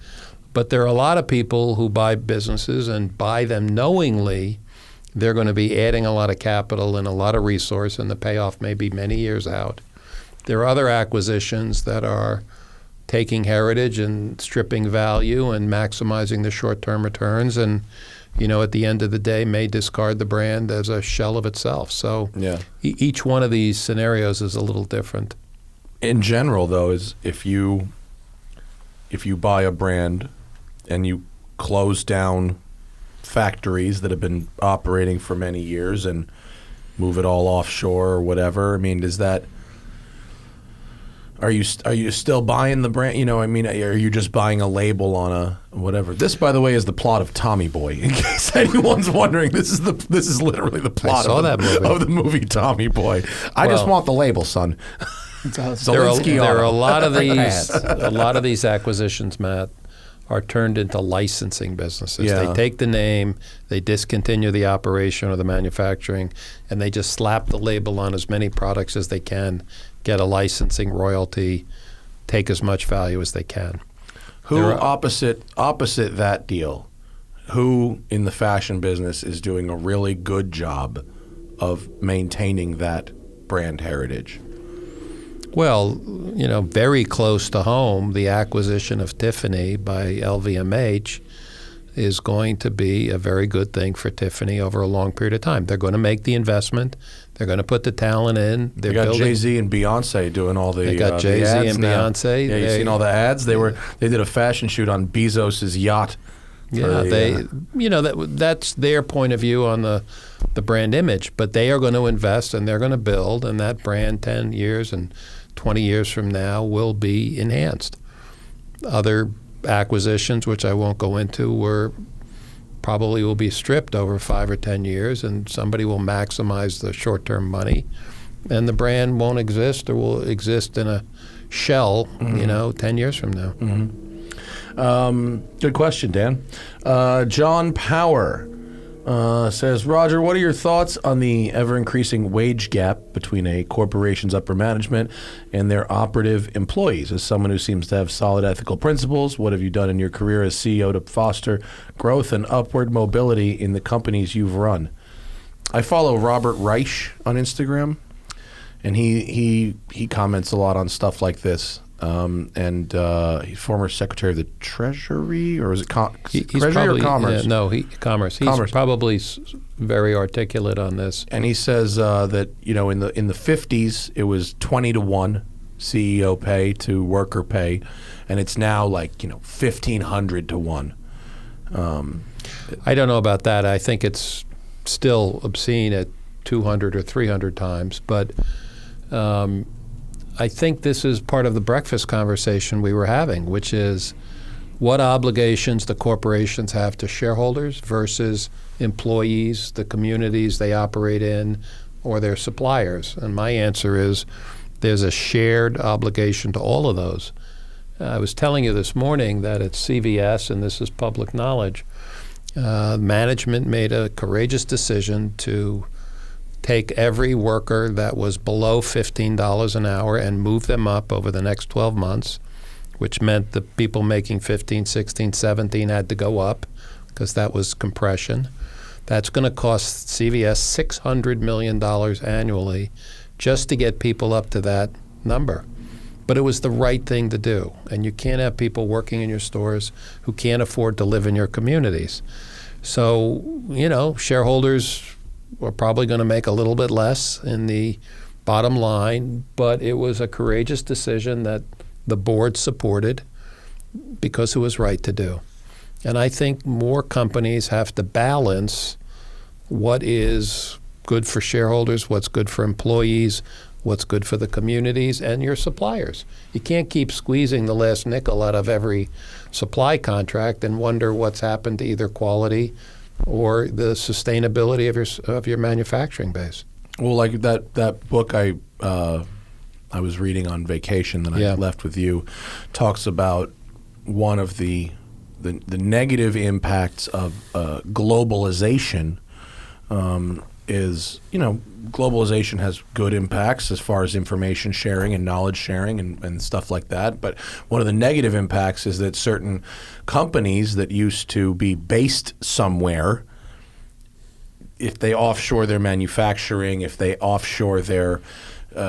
But there are a lot of people who buy businesses and buy them knowingly they're going to be adding a lot of capital and a lot of resource, and the payoff may be many years out. There are other acquisitions that are taking heritage and stripping value and maximizing the short-term returns, and at the end of the day may discard the brand as a shell of itself. So each one of these scenarios is a little different. In general, though, is if you buy a brand and you close down factories that have been operating for many years and move it all offshore or whatever, I mean, does that? Are you still buying the brand? Are you just buying a label on a whatever? This, by the way, is the plot of Tommy Boy. In case anyone's wondering, this is literally the plot of the movie Tommy Boy. I just want the label, son. There are a lot of these acquisitions, Matt, are turned into licensing businesses. Yeah. They take the name, they discontinue the operation or the manufacturing, and they just slap the label on as many products as they can, get a licensing royalty, take as much value as they can. Who opposite that deal? Who in the fashion business is doing a really good job of maintaining that brand heritage? Well, very close to home, the acquisition of Tiffany by LVMH is going to be a very good thing for Tiffany over a long period of time. They're going to make the investment. They're going to put the talent in. They got Jay-Z and Beyonce doing all the They got Jay-Z the ads and now. Beyonce. Yeah, you seen all the ads? They did a fashion shoot on Bezos's yacht. Yeah, that's their point of view on the brand image. But they are going to invest and they're going to build, and that brand 10 years and 20 years from now will be enhanced. Other acquisitions, which I won't go into, probably will be stripped over 5 or 10 years, and somebody will maximize the short-term money, and the brand won't exist or will exist in a shell, 10 years from now. Good question, Dan. John Power says, Roger, what are your thoughts on the ever-increasing wage gap between a corporation's upper management and their operative employees? As someone who seems to have solid ethical principles, what have you done in your career as CEO to foster growth and upward mobility in the companies you've run? I follow Robert Reich on Instagram, and he comments a lot on stuff like this. He's former Secretary of the Treasury, or is it Treasury probably, or Commerce? Commerce. He's Commerce. probably very articulate on this. And he says that in the 50s it was 20-1 CEO pay to worker pay, and it's now 1,500 to 1. I don't know about that. I think it's still obscene at 200 or 300 times, but I think this is part of the breakfast conversation we were having, which is what obligations the corporations have to shareholders versus employees, the communities they operate in, or their suppliers. And my answer is there's a shared obligation to all of those. I was telling you this morning that at CVS, and this is public knowledge, management made a courageous decision to take every worker that was below $15 an hour and move them up over the next 12 months, which meant the people making 15, 16, 17 had to go up because that was compression. That's going to cost CVS $600 million annually just to get people up to that number. But it was the right thing to do. And you can't have people working in your stores who can't afford to live in your communities. So, shareholders we're probably going to make a little bit less in the bottom line, but it was a courageous decision that the board supported because it was right to do. And I think more companies have to balance what is good for shareholders, what's good for employees, what's good for the communities and your suppliers. You can't keep squeezing the last nickel out of every supply contract and wonder what's happened to either quality or the sustainability of your manufacturing base. Well, like that book I was reading on vacation that I left with you talks about one of the negative impacts of globalization is, globalization has good impacts as far as information sharing and knowledge sharing and stuff like that. But one of the negative impacts is that certain companies that used to be based somewhere, if they offshore their manufacturing, if they offshore their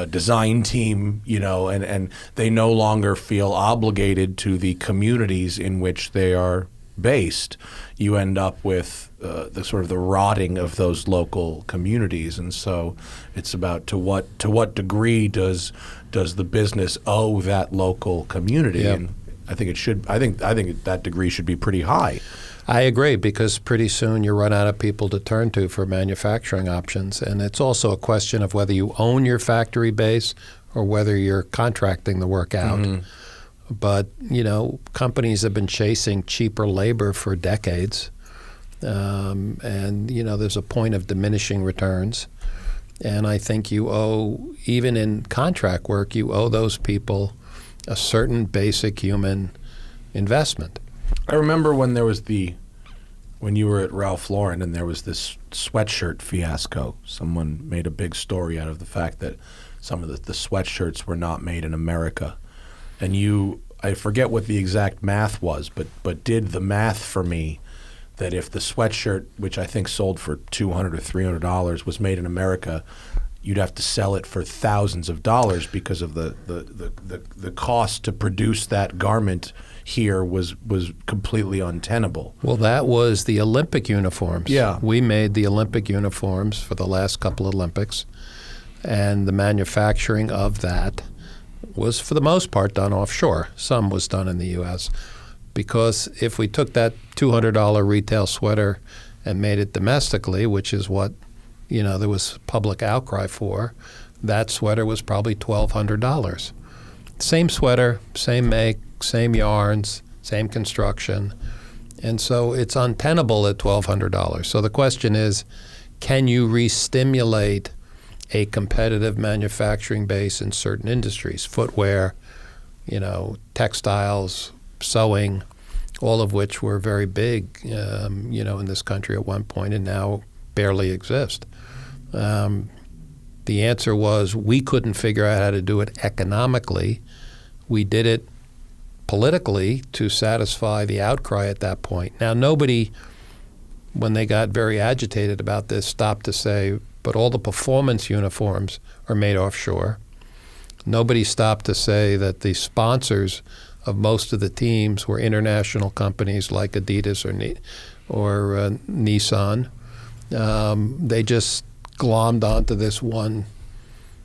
design team, and they no longer feel obligated to the communities in which they are based, you end up with the sort of the rotting of those local communities. And so it's about to what degree does the business owe that local community? Yep. And I think that degree should be pretty high. I agree, because pretty soon you run out of people to turn to for manufacturing options. And it's also a question of whether you own your factory base or whether you're contracting the work out. Mm-hmm. But, companies have been chasing cheaper labor for decades. And, there's a point of diminishing returns. And I think you owe, even in contract work, you owe those people a certain basic human investment. I remember when you were at Ralph Lauren and there was this sweatshirt fiasco. Someone made a big story out of the fact that some of the sweatshirts were not made in America. And I forget what the exact math was, but did the math for me that if the sweatshirt, which I think sold for $200 or $300, was made in America, you'd have to sell it for thousands of dollars because of the cost to produce that garment here was completely untenable. Well, that was the Olympic uniforms. Yeah. We made the Olympic uniforms for the last couple Olympics, and the manufacturing of that was, for the most part, done offshore. Some was done in the U.S. Because if we took that $200 retail sweater and made it domestically, which is what, there was public outcry for, that sweater was probably $1,200. Same sweater, same make, same yarns, same construction. And so it's untenable at $1,200. So the question is, can you re-stimulate a competitive manufacturing base in certain industries? Footwear, textiles, sewing, all of which were very big, in this country at one point and now barely exist. The answer was we couldn't figure out how to do it economically. We did it politically to satisfy the outcry at that point. Now, nobody, when they got very agitated about this, stopped to say, but all the performance uniforms are made offshore. Nobody stopped to say that the sponsors of most of the teams were international companies like Adidas or Nissan. They just glommed onto this one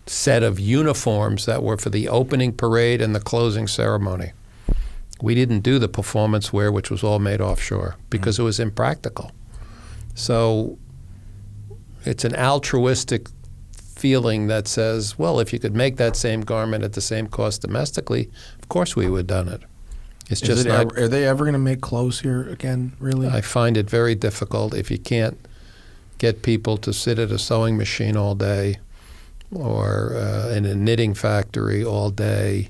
set of uniforms that were for the opening parade and the closing ceremony. We didn't do the performance wear, which was all made offshore, because it was impractical. So it's an altruistic feeling that says, well, if you could make that same garment at the same cost domestically, of course we would have done it. It's just not. Are they ever going to make clothes here again, really? I find it very difficult if you can't get people to sit at a sewing machine all day or in a knitting factory all day.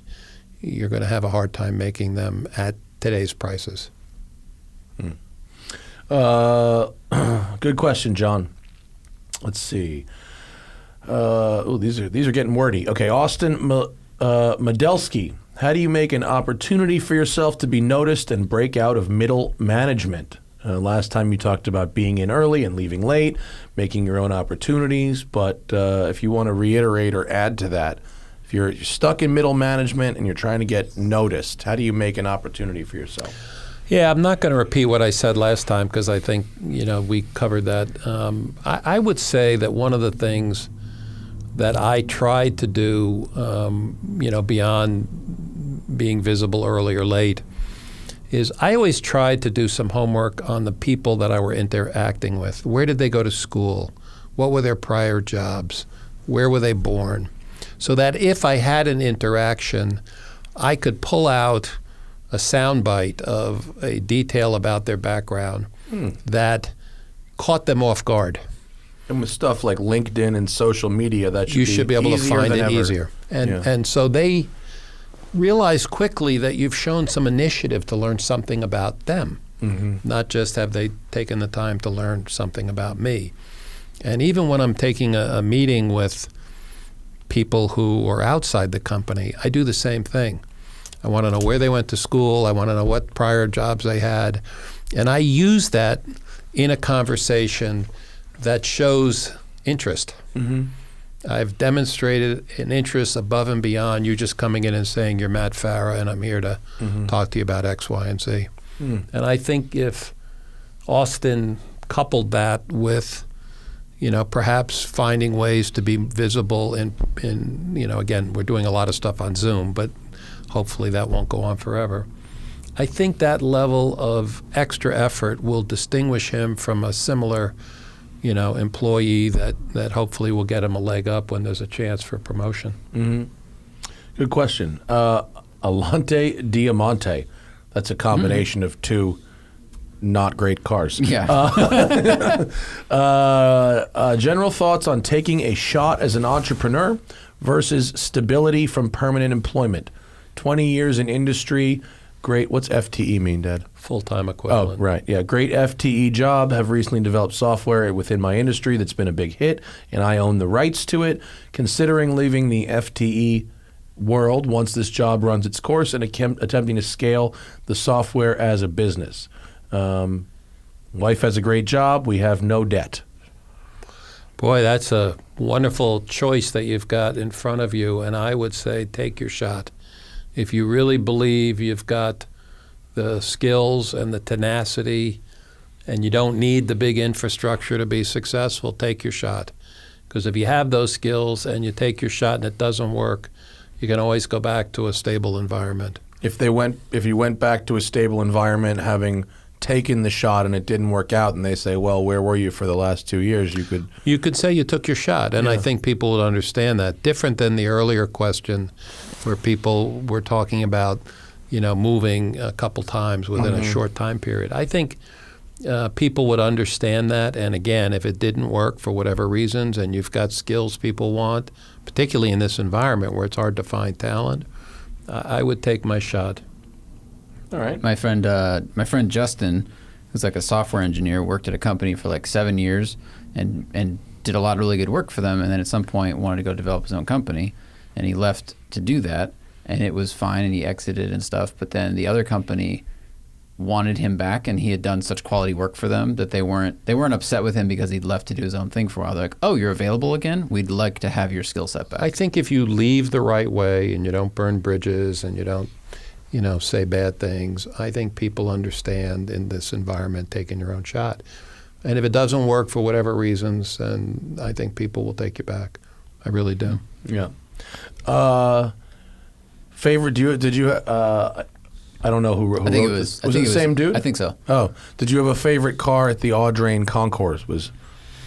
You're going to have a hard time making them at today's prices. Good question, John. Let's see. These are getting wordy. Okay, Austin Medelsky. How do you make an opportunity for yourself to be noticed and break out of middle management? Last time you talked about being in early and leaving late, making your own opportunities. But if you want to reiterate or add to that, if you're stuck in middle management and you're trying to get noticed, how do you make an opportunity for yourself? Yeah, I'm not going to repeat what I said last time because I think we covered that. I would say that one of the things that I tried to do, beyond being visible early or late, is I always tried to do some homework on the people that I were interacting with. Where did they go to school? What were their prior jobs? Where were they born? So that if I had an interaction, I could pull out a soundbite of a detail about their background that caught them off guard. And with stuff like LinkedIn and social media, that you should be able to find it easier. And so they realize quickly that you've shown some initiative to learn something about them, not just have they taken the time to learn something about me. And even when I'm taking a meeting with people who are outside the company, I do the same thing. I want to know where they went to school. I want to know what prior jobs they had. And I use that in a conversation that shows interest. I've demonstrated an interest above and beyond you just coming in and saying, you're Matt Farah, and I'm here to talk to you about X, Y, and Z. And I think if Austin coupled that with, perhaps finding ways to be visible in again, we're doing a lot of stuff on Zoom, but hopefully that won't go on forever. I think that level of extra effort will distinguish him from a similar employee that hopefully will get him a leg up when there's a chance for promotion. Good question. Alante Diamante. That's a combination of two not great cars. Yeah. General thoughts on taking a shot as an entrepreneur versus stability from permanent employment. 20 years in industry. Great. What's FTE mean, Dad? Full-time equivalent. Oh, right. Yeah. Great FTE job. Have recently developed software within my industry that's been a big hit, and I own the rights to it. Considering leaving the FTE world once this job runs its course and attempting to scale the software as a business. Wife has a great job. We have no debt. Boy, that's a wonderful choice that you've got in front of you, and I would say take your shot. If you really believe you've got the skills and the tenacity, and you don't need the big infrastructure to be successful, take your shot. Because if you have those skills and you take your shot and it doesn't work, you can always go back to a stable environment. If you went back to a stable environment, having taken the shot and it didn't work out, and they say, well, where were you for the last 2 years? You could say you took your shot, and I think people would understand that. Different than the earlier question where people were talking about, moving a couple times within a short time period. I think people would understand that, and again, if it didn't work for whatever reasons and you've got skills people want, particularly in this environment where it's hard to find talent, I would take my shot. All right. My friend Justin, who's like a software engineer, worked at a company for like 7 years and did a lot of really good work for them. And then at some point wanted to go develop his own company, and he left to do that, and it was fine, and he exited and stuff. But then the other company wanted him back, and he had done such quality work for them that they weren't upset with him because he'd left to do his own thing for a while. They're like, oh, you're available again? We'd like to have your skill set back. I think if you leave the right way and you don't burn bridges and you don't say bad things, I think people understand in this environment taking your own shot. And if it doesn't work for whatever reasons, then I think people will take you back. I really do. Yeah. Favorite? I don't know who wrote this. Was it the same dude? I think so. Oh, did you have a favorite car at the Audrain Concourse? Was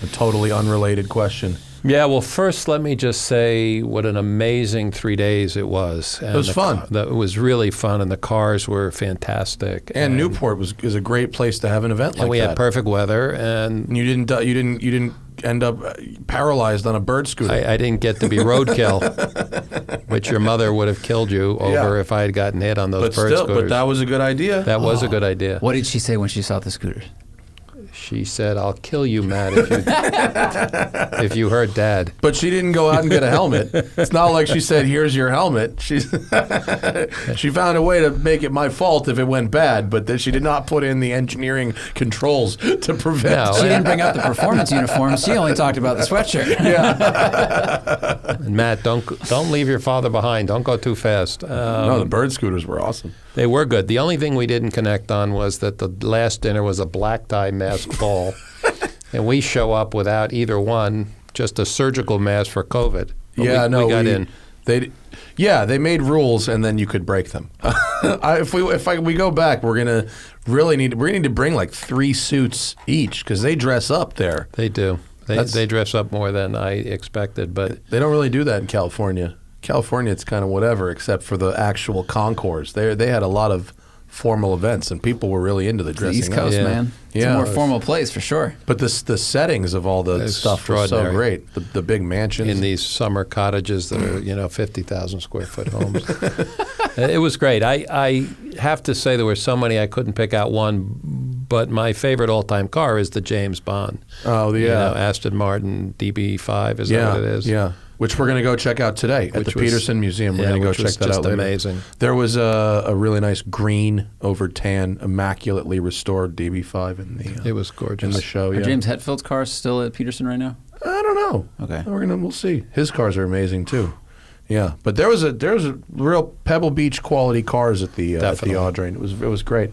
a totally unrelated question. Yeah, well, first let me just say what an amazing 3 days it was. And it was fun. It was really fun, and the cars were fantastic. And Newport is a great place to have an event like that. And we had perfect weather, and you didn't end up paralyzed on a bird scooter. I didn't get to be roadkill, which your mother would have killed you over if I had gotten hit on those bird scooters. But that was a good idea. That was a good idea. What did she say when she saw the scooters? She said, "I'll kill you, Matt, if you hurt Dad." But she didn't go out and get a helmet. It's not like she said, "Here's your helmet." She found a way to make it my fault if it went bad, but then she did not put in the engineering controls to prevent. No, she didn't bring up the performance uniform. She only talked about the sweatshirt. Yeah. And Matt, don't leave your father behind. Don't go too fast. No, the bird scooters were awesome. They were good. The only thing we didn't connect on was that the last dinner was a black tie mask ball, and we show up without either one, just a surgical mask for COVID. But we got in. They made rules, and then you could break them. If we go back, we're gonna need to bring like 3 suits each because they dress up there. They do. They dress up more than I expected, but they don't really do that in California. California, it's kind of whatever, except for the actual concourse. They had a lot of formal events, and people were really into the dressing East Coast, up. man. It's a more formal place for sure. But the settings of all the stuff were so great. The big mansions in these summer cottages that are 50,000 square foot homes. It was great. I have to say there were so many I couldn't pick out one, but my favorite all-time car is the James Bond. Oh yeah, Aston Martin DB5 is that what it is? Yeah. Which we're going to go check out today at the Peterson Museum. We're going to go check that out later. Amazing. There was a really nice green over tan, immaculately restored DB5 in the. It was gorgeous in the show. Are James Hetfield's cars still at Peterson right now? I don't know. Okay, we'll see. His cars are amazing too. Yeah, but there was a real Pebble Beach quality cars at the Audrain. It was great.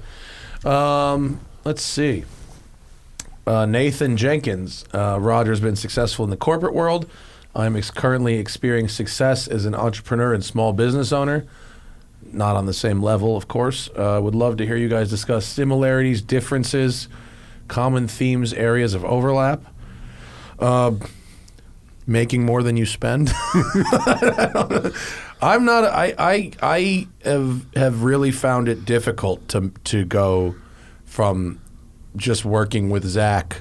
Let's see. Nathan Jenkins. Roger's been successful in the corporate world. I'm currently experiencing success as an entrepreneur and small business owner. Not on the same level, of course. Would love to hear you guys discuss similarities, differences, common themes, areas of overlap. Making more than you spend. I have really found it difficult to go from just working with Zach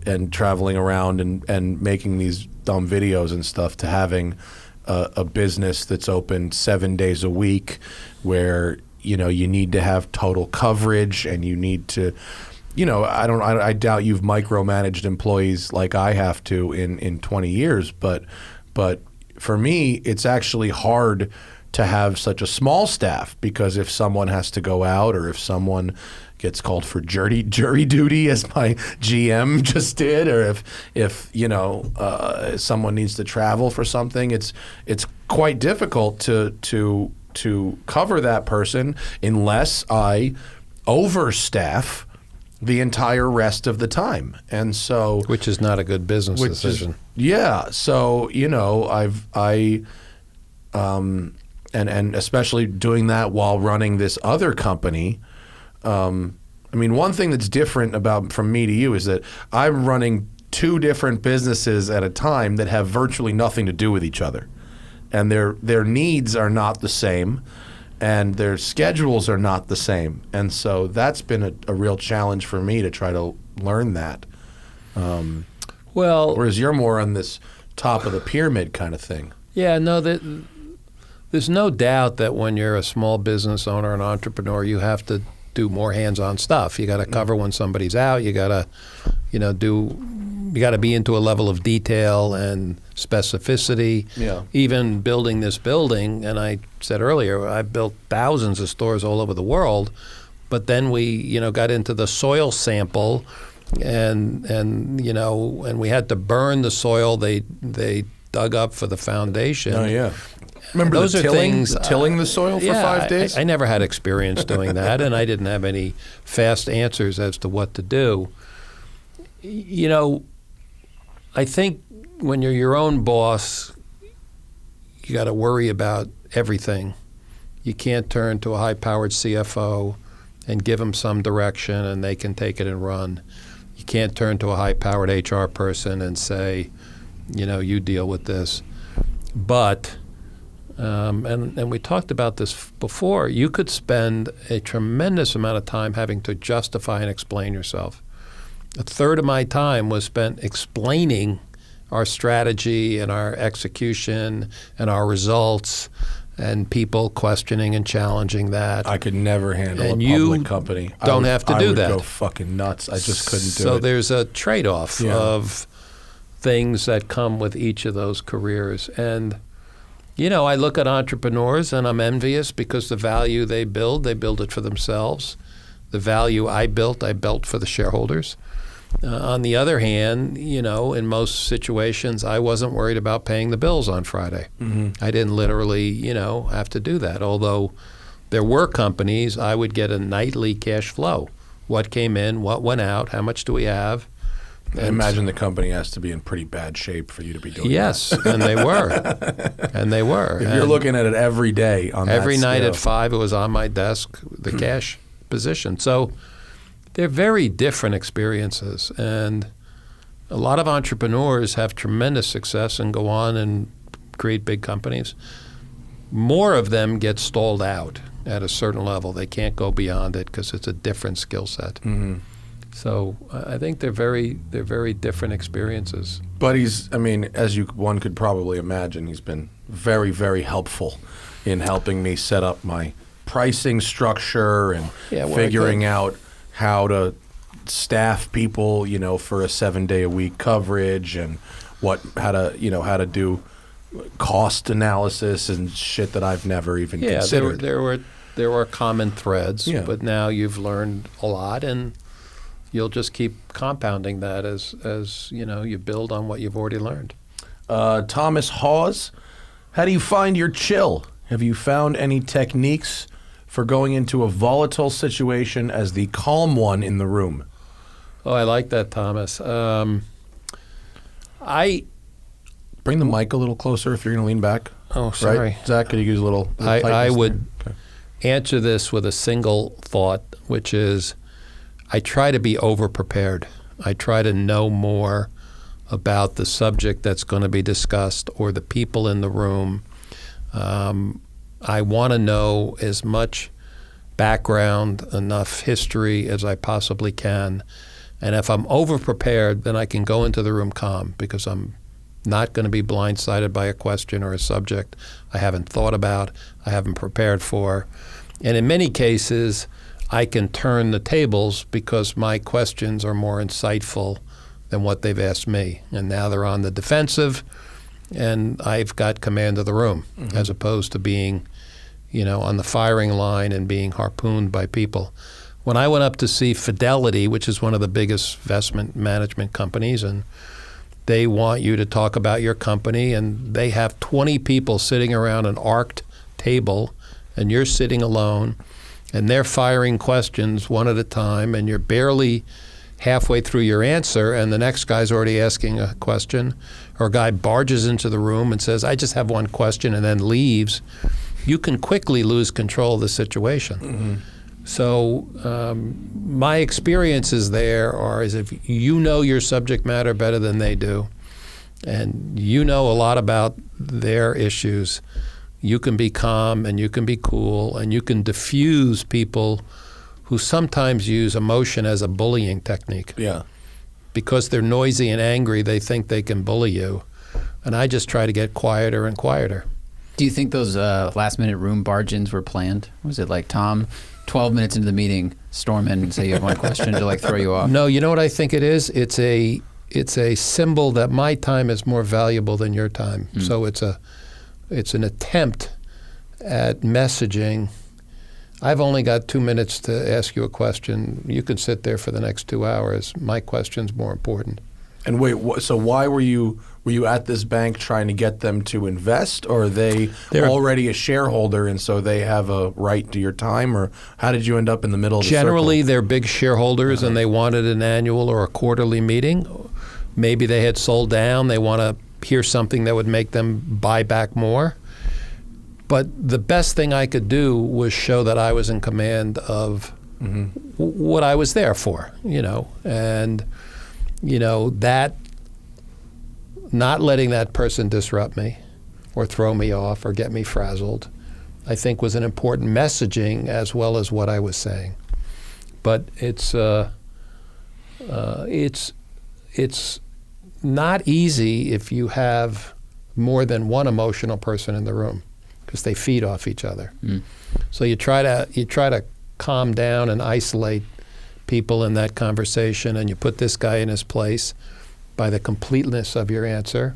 and traveling around and making these dumb videos and stuff to having a business that's open 7 days a week where you need to have total coverage and you need to I doubt you've micromanaged employees like I have to in 20 years but for me it's actually hard to have such a small staff because if someone has to go out or if someone gets called for jury duty as my GM just did, or if someone needs to travel for something, it's quite difficult to cover that person unless I overstaff the entire rest of the time. And so, which is not a good business decision. So, and especially doing that while running this other company. One thing that's different from me to you is that I'm running two different businesses at a time that have virtually nothing to do with each other. And their needs are not the same, and their schedules are not the same. And so that's been a real challenge for me to try to learn that. Whereas you're more on this top of the pyramid kind of thing. Yeah, no, there's no doubt that when you're a small business owner and entrepreneur, you have to do more hands-on stuff. You got to cover when somebody's out. You got to, you got to be into a level of detail and specificity. Yeah. Even building this building, and I said earlier, I built thousands of stores all over the world, but then we, got into the soil sample, and we had to burn the soil they dug up for the foundation. Oh yeah. Remember those the are things, tilling the soil for 5 days? I never had experience doing that, and I didn't have any fast answers as to what to do. I think when you're your own boss, you got to worry about everything. You can't turn to a high-powered CFO and give them some direction and they can take it and run. You can't turn to a high-powered HR person and say, you deal with this. But, and we talked about this before, you could spend a tremendous amount of time having to justify and explain yourself. A third of my time was spent explaining our strategy and our execution and our results, and people questioning and challenging that. I could never handle and a public company. Don't have to do that. I would go fucking nuts. I just couldn't do it. So there's a trade-off of things that come with each of those careers. And, I look at entrepreneurs and I'm envious because the value they build it for themselves. The value I built for the shareholders. On the other hand, in most situations, I wasn't worried about paying the bills on Friday. Mm-hmm. I didn't literally, have to do that. Although there were companies, I would get a nightly cash flow. What came in, what went out, how much do we have? I imagine the company has to be in pretty bad shape for you to be doing yes, that. and they were. And they were. If you're looking at it every day on every that night scale. at 5, it was on my desk, the cash position. So they're very different experiences, and a lot of entrepreneurs have tremendous success and go on and create big companies. More of them get stalled out at a certain level. They can't go beyond it because it's a different skill set. Mm-hmm. So I think they're very different experiences. But as one could probably imagine, he's been very, very helpful in helping me set up my pricing structure and figuring out how to staff people, for a 7-day-a-week coverage, and how to do cost analysis and shit that I've never even considered. There were common threads, Yeah. but now you've learned a lot, and you'll just keep compounding that as you build on what you've already learned. Thomas Hawes, how do you find your chill? Have you found any techniques for going into a volatile situation as the calm one in the room? Oh, I like that, Thomas. Bring the mic a little closer if you're going to lean back. Oh, sorry. Right? Zach, could you use a little I would Okay. answer this with a single thought, which is I try to be over-prepared. I try to know more about the subject that's going to be discussed or the people in the room. I want to know as much background, enough history as I possibly can. And if I'm over-prepared, then I can go into the room calm because I'm not going to be blindsided by a question or a subject I haven't thought about, I haven't prepared for. And in many cases, I can turn the tables because my questions are more insightful than what they've asked me. And now they're on the defensive, and I've got command of the room, as opposed to being, on the firing line and being harpooned by people. When I went up to see Fidelity, which is one of the biggest investment management companies, and they want you to talk about your company, and they have 20 people sitting around an arced table, and you're sitting alone, and they're firing questions one at a time, and you're barely halfway through your answer, and the next guy's already asking a question, or a guy barges into the room and says, I just have one question, and then leaves, you can quickly lose control of the situation. Mm-hmm. So my experiences there are is if you know your subject matter better than they do, and you know a lot about their issues, you can be calm and you can be cool and you can diffuse people who sometimes use emotion as a bullying technique. Yeah. Because they're noisy and angry, they think they can bully you. And I just try to get quieter and quieter. Do you think those last-minute room barge-ins were planned? Was it like Tom, 12 minutes into the meeting, storm in and say you have one question to like throw you off? No, you know what I think it is? It's a symbol that my time is more valuable than your time. Mm. So it's an attempt at messaging. I've only got 2 minutes to ask you a question. You can sit there for the next 2 hours. My question's more important. And wait, so why were you at this bank trying to get them to invest, or are they're already a shareholder and so they have a right to your time, or how did you end up in the middle of the Generally, circle? they're big shareholders and they wanted an annual or a quarterly meeting. Maybe they had sold down. They want to hear something that would make them buy back more. But the best thing I could do was show that I was in command of what I was there for, and that not letting that person disrupt me or throw me off or get me frazzled, I think was an important messaging as well as what I was saying. But it's not easy if you have more than one emotional person in the room, because they feed off each other. Mm. So you try to calm down and isolate people in that conversation, and you put this guy in his place by the completeness of your answer.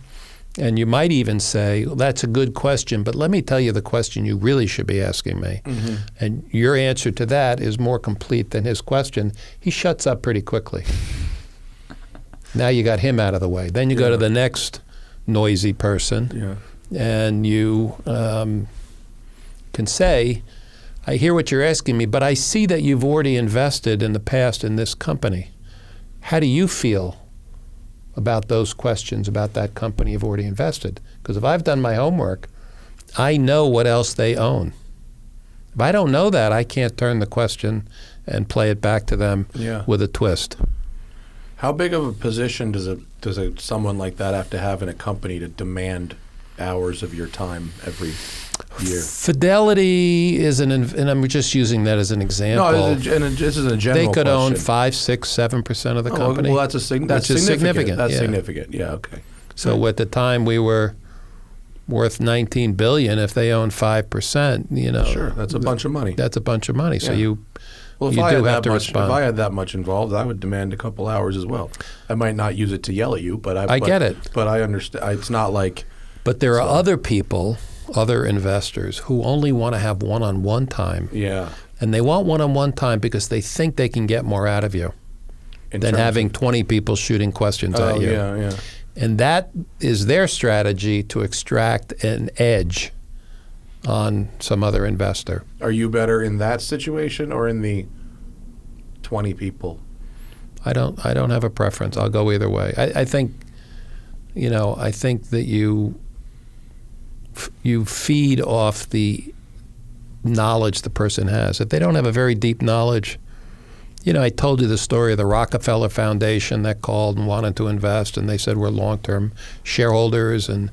And you might even say, well, that's a good question, but let me tell you the question you really should be asking me. Mm-hmm. And your answer to that is more complete than his question. He shuts up pretty quickly. Now you got him out of the way. Then you go to the next noisy person, and you can say, I hear what you're asking me, but I see that you've already invested in the past in this company. How do you feel about those questions about that company you've already invested? Because if I've done my homework, I know what else they own. If I don't know that, I can't turn the question and play it back to them with a twist. How big of a position does someone like that have to have in a company to demand hours of your time every year? Fidelity is and I'm just using that as an example. No, this is a general They could question. own 5, 6, 7% of the company. Well, that's significant. That's yeah. significant. Yeah. Okay. So at the time we were worth $19 billion. If they own 5%, sure, that's a bunch of money. That's a bunch of money. So Well, if I had that much involved, I would demand a couple hours as well. I might not use it to yell at you, but I get it. But I understand. It's not like. But there are other people, other investors, who only want to have one-on-one time. Yeah. And they want one-on-one time because they think they can get more out of you than having 20 people shooting questions at you. Yeah. And that is their strategy to extract an edge on some other investor. Are you better in that situation or in the 20 people? I don't have a preference. I'll go either way. I think that you feed off the knowledge the person has. If they don't have a very deep knowledge, I told you the story of the Rockefeller Foundation that called and wanted to invest, and they said, we're long-term shareholders, and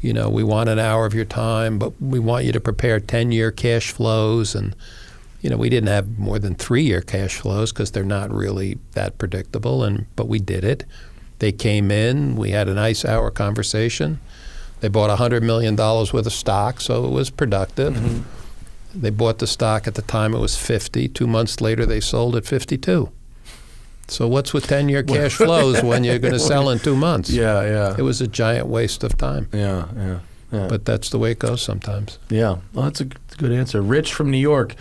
we want an hour of your time, but we want you to prepare 10-year cash flows. And, we didn't have more than 3-year cash flows because they're not really that predictable. But we did it. They came in. We had a nice hour conversation. They bought $100 million worth of stock, so it was productive. Mm-hmm. They bought the stock at the time it was 50. 2 months later, they sold at 52. So what's with 10-year cash flows when you're going to sell in 2 months? Yeah. It was a giant waste of time. Yeah. But that's the way it goes sometimes. Yeah. Well, that's a good answer. Rich from New York.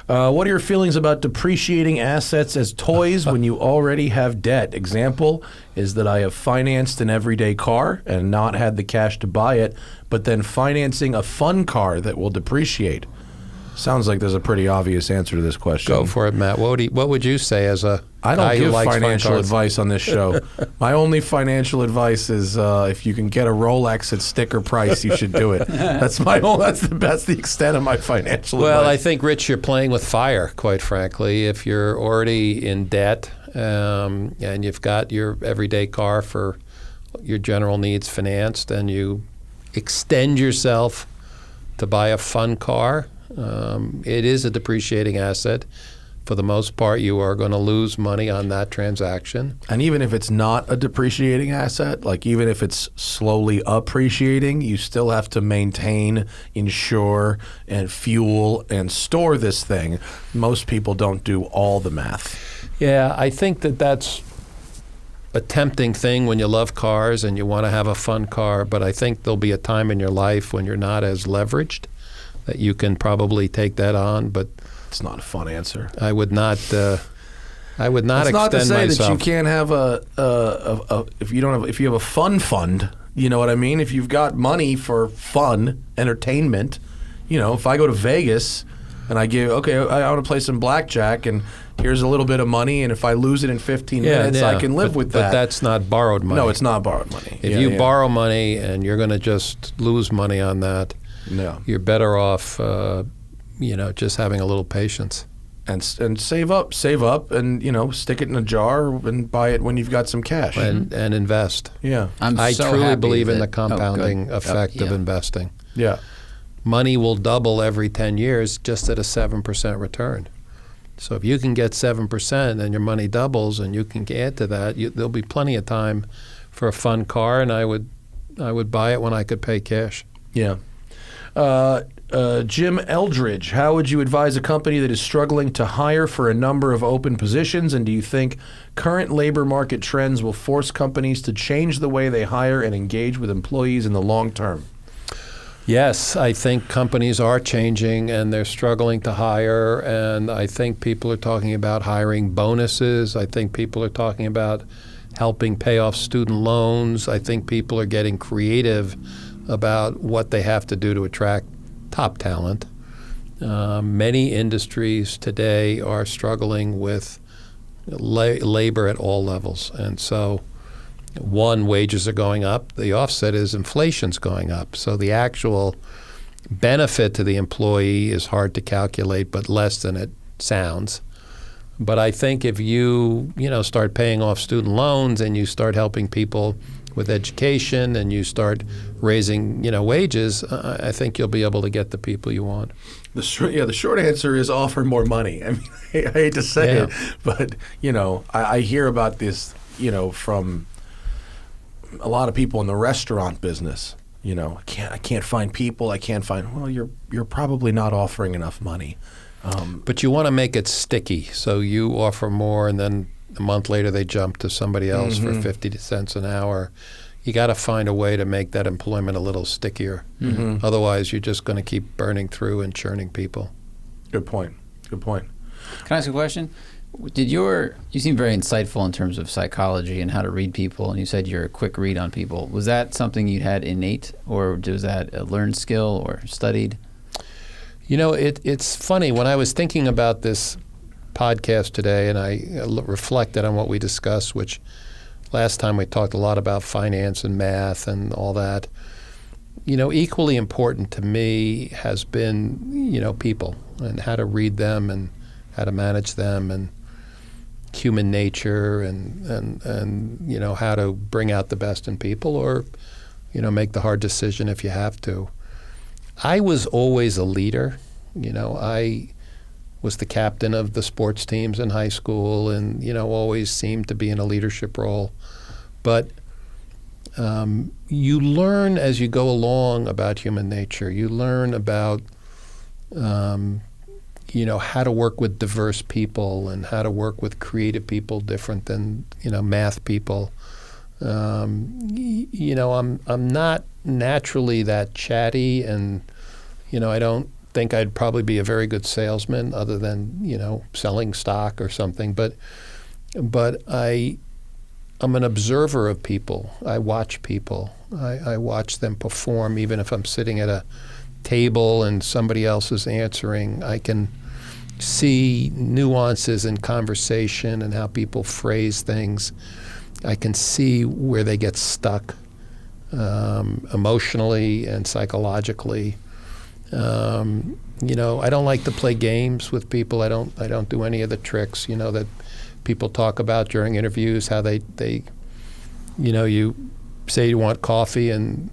What are your feelings about depreciating assets as toys when you already have debt? Example is that I have financed an everyday car and not had the cash to buy it, but then financing a fun car that will depreciate. Sounds like there's a pretty obvious answer to this question. Go for it, Matt. What would you say as a I guy don't who give likes financial fun cars? advice on this show. My only financial advice is if you can get a Rolex at sticker price, you should do it. That's the extent of my financial Well, I advice. think, Rich, you're playing with fire, quite frankly. If you're already in debt and you've got your everyday car for your general needs financed and you extend yourself to buy a fun car, it is a depreciating asset. For the most part, you are going to lose money on that transaction. And even if it's not a depreciating asset, like even if it's slowly appreciating, you still have to maintain, insure, and fuel and store this thing. Most people don't do all the math. Yeah, I think that's a tempting thing when you love cars and you want to have a fun car, but I think there'll be a time in your life when you're not as leveraged that you can probably take that on, but It's not a fun answer. I would not It's extend not to say myself. that you can't have if you have a fun fund, you know what I mean? If you've got money for fun, entertainment, if I go to Vegas and I want to play some blackjack and here's a little bit of money, and if I lose it in 15 minutes, I can live with that. But that's not borrowed money. No, it's not borrowed money. If you borrow money and you're going to just lose money on that, you're better off just having a little patience. And save up, and stick it in a jar and buy it when you've got some cash. And invest. Yeah. I so truly happy believe in the that- compounding good. effect of Yeah. investing. Yeah. Money will double every 10 years just at a 7% return. So if you can get 7% and your money doubles and you can add to that, there'll be plenty of time for a fun car, and I would buy it when I could pay cash. Yeah. Jim Eldridge, how would you advise a company that is struggling to hire for a number of open positions? And do you think current labor market trends will force companies to change the way they hire and engage with employees in the long term? Yes, I think companies are changing and they're struggling to hire, and I think people are talking about hiring bonuses. I think people are talking about helping pay off student loans. I think people are getting creative about what they have to do to attract top talent. Many industries today are struggling with labor at all levels, and so wages are going up. The offset is inflation's going up. So the actual benefit to the employee is hard to calculate, but less than it sounds. But I think if you start paying off student loans and you start helping people with education and you start raising wages, I think you'll be able to get the people you want. The short answer is offer more money. I mean, I hate to say it, but I hear about this from a lot of people in the restaurant business. I can't find people. Well, you're probably not offering enough money. But you want to make it sticky, so you offer more, and then a month later they jump to somebody else for 50 cents an hour. You got to find a way to make that employment a little stickier. Otherwise, you're just going to keep burning through and churning people. Good point. Can I ask a question? You seem very insightful in terms of psychology and how to read people, and you said you're a quick read on people. Was that something you had innate, or was that a learned skill or studied? It's funny. When I was thinking about this podcast today and I reflected on what we discussed, which last time we talked a lot about finance and math and all that, equally important to me has been, people and how to read them and how to manage them and human nature and how to bring out the best in people or, make the hard decision if you have to. I was always a leader. I was the captain of the sports teams in high school and, always seemed to be in a leadership role. But you learn as you go along about human nature. You learn about, how to work with diverse people and how to work with creative people different than, math people. I'm not naturally that chatty, and I don't think I'd probably be a very good salesman other than selling stock or something. But I'm an observer of people. I watch people. I watch them perform, even if I'm sitting at a table and somebody else is answering, I can see nuances in conversation and how people phrase things. I can see where they get stuck emotionally and psychologically. I don't like to play games with people. I don't do any of the tricks, that people talk about during interviews, how they you say you want coffee and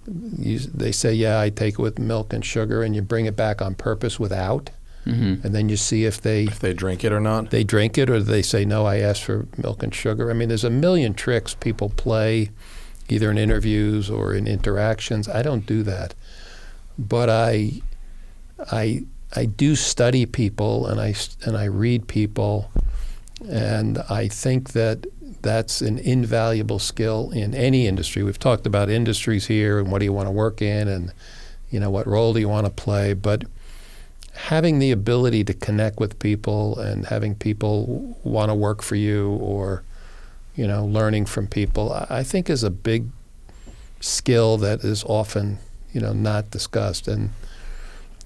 they say, yeah, I take it with milk and sugar, and you bring it back on purpose without. And then you see if they drink it or not. They drink it, or they say, no, I asked for milk and sugar. I mean, there's a million tricks people play, either in interviews or in interactions. I don't do that. But I do study people, and I read people, and I think that that's an invaluable skill in any industry. We've talked about industries here and what do you want to work in, and what role do you want to play, but having the ability to connect with people and having people want to work for you, or learning from people, I think is a big skill that is often not discussed. And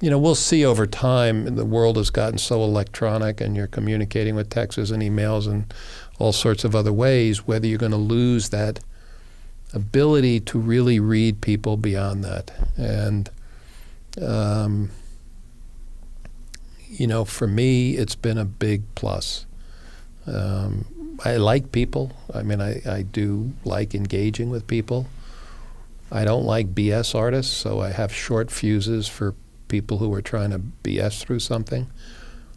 we'll see over time, the world has gotten so electronic and you're communicating with texts and emails and all sorts of other ways, whether you're going to lose that ability to really read people beyond that. And for me, it's been a big plus. I like people. I mean, I do like engaging with people. I don't like BS artists, so I have short fuses for people who are trying to BS through something.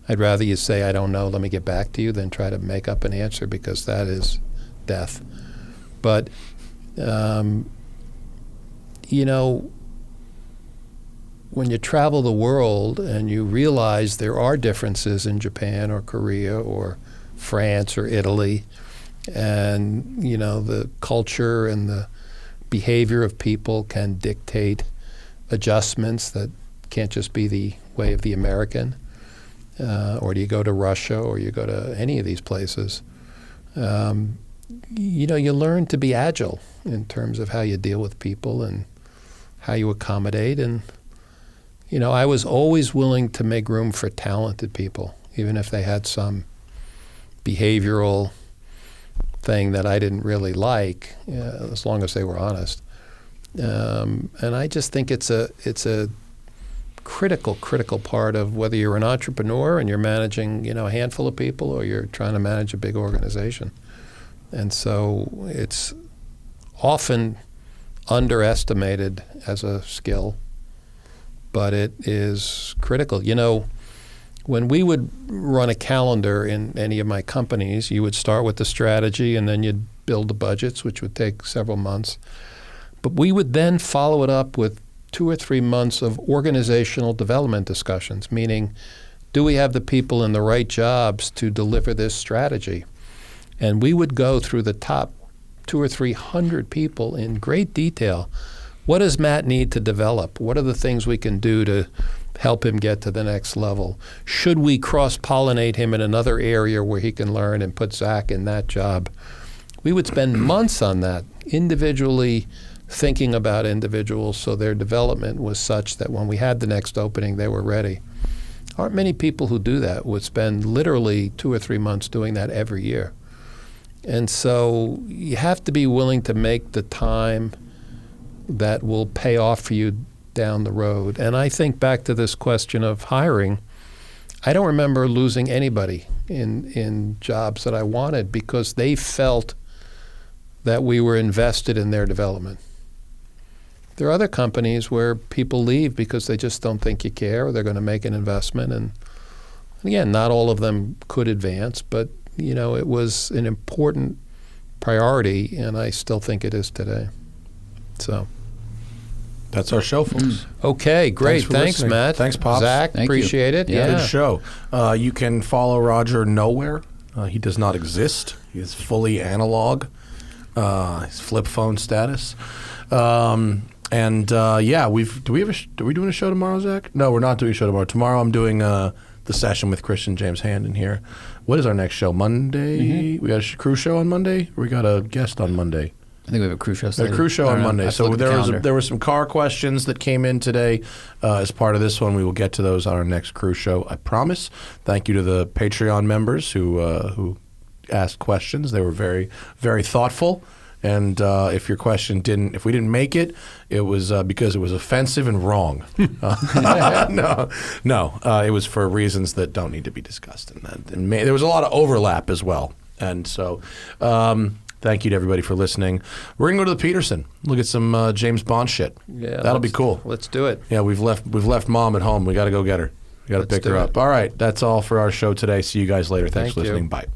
I'd rather you say, I don't know, let me get back to you, than try to make up an answer, because that is death. But, when you travel the world and you realize there are differences in Japan or Korea or France or Italy, and, the culture and the behavior of people can dictate adjustments that can't just be the way of the American, or do you go to Russia or you go to any of these places, you learn to be agile in terms of how you deal with people and how you accommodate. And, I was always willing to make room for talented people, even if they had some behavioral thing that I didn't really like, as long as they were honest. And I just think it's a critical part of whether you're an entrepreneur and you're managing, a handful of people, or you're trying to manage a big organization. And so it's often underestimated as a skill, but it is critical. When we would run a calendar in any of my companies, you would start with the strategy and then you'd build the budgets, which would take several months. But we would then follow it up with 2 or 3 months of organizational development discussions, meaning, do we have the people in the right jobs to deliver this strategy? And we would go through the top 200 or 300 people in great detail. What does Matt need to develop? What are the things we can do to help him get to the next level? Should we cross-pollinate him in another area where he can learn and put Zach in that job? We would spend months on that, individually thinking about individuals so their development was such that when we had the next opening, they were ready. Aren't many people who do that, would spend literally 2 or 3 months doing that every year. And so you have to be willing to make the time that will pay off for you down the road. And I think back to this question of hiring, I don't remember losing anybody in jobs that I wanted because they felt that we were invested in their development. There are other companies where people leave because they just don't think you care, or they're going to make an investment. And again, not all of them could advance, but it was an important priority, and I still think it is today. So that's our show, folks. Okay, great. Thanks Matt. Thanks, Pops. Zach, appreciate it. Yeah. Good show. You can follow Roger nowhere. He does not exist. He is fully analog. His flip phone status. Are we doing a show tomorrow, Zach? No, we're not doing a show tomorrow. Tomorrow I'm doing the session with Christian James Hand in here. What is our next show? Monday? Mm-hmm. We got a crew show on Monday? Or we got a guest on Monday? I think we have a crew show. A crew show on Monday. So there were some car questions that came in today as part of this one. We will get to those on our next crew show, I promise. Thank you to the Patreon members who asked questions. They were very, very thoughtful. And if your question if we didn't make it, it was because it was offensive and wrong. No, it was for reasons that don't need to be discussed. And there was a lot of overlap as well. And so, thank you to everybody for listening. We're gonna go to the Peterson, look at some James Bond shit. Yeah, that'll be cool. Let's do it. Yeah, we've left Mom at home. We got to go get her. We got to pick her up. All right, that's all for our show today. See you guys later. Thanks for listening. Bye.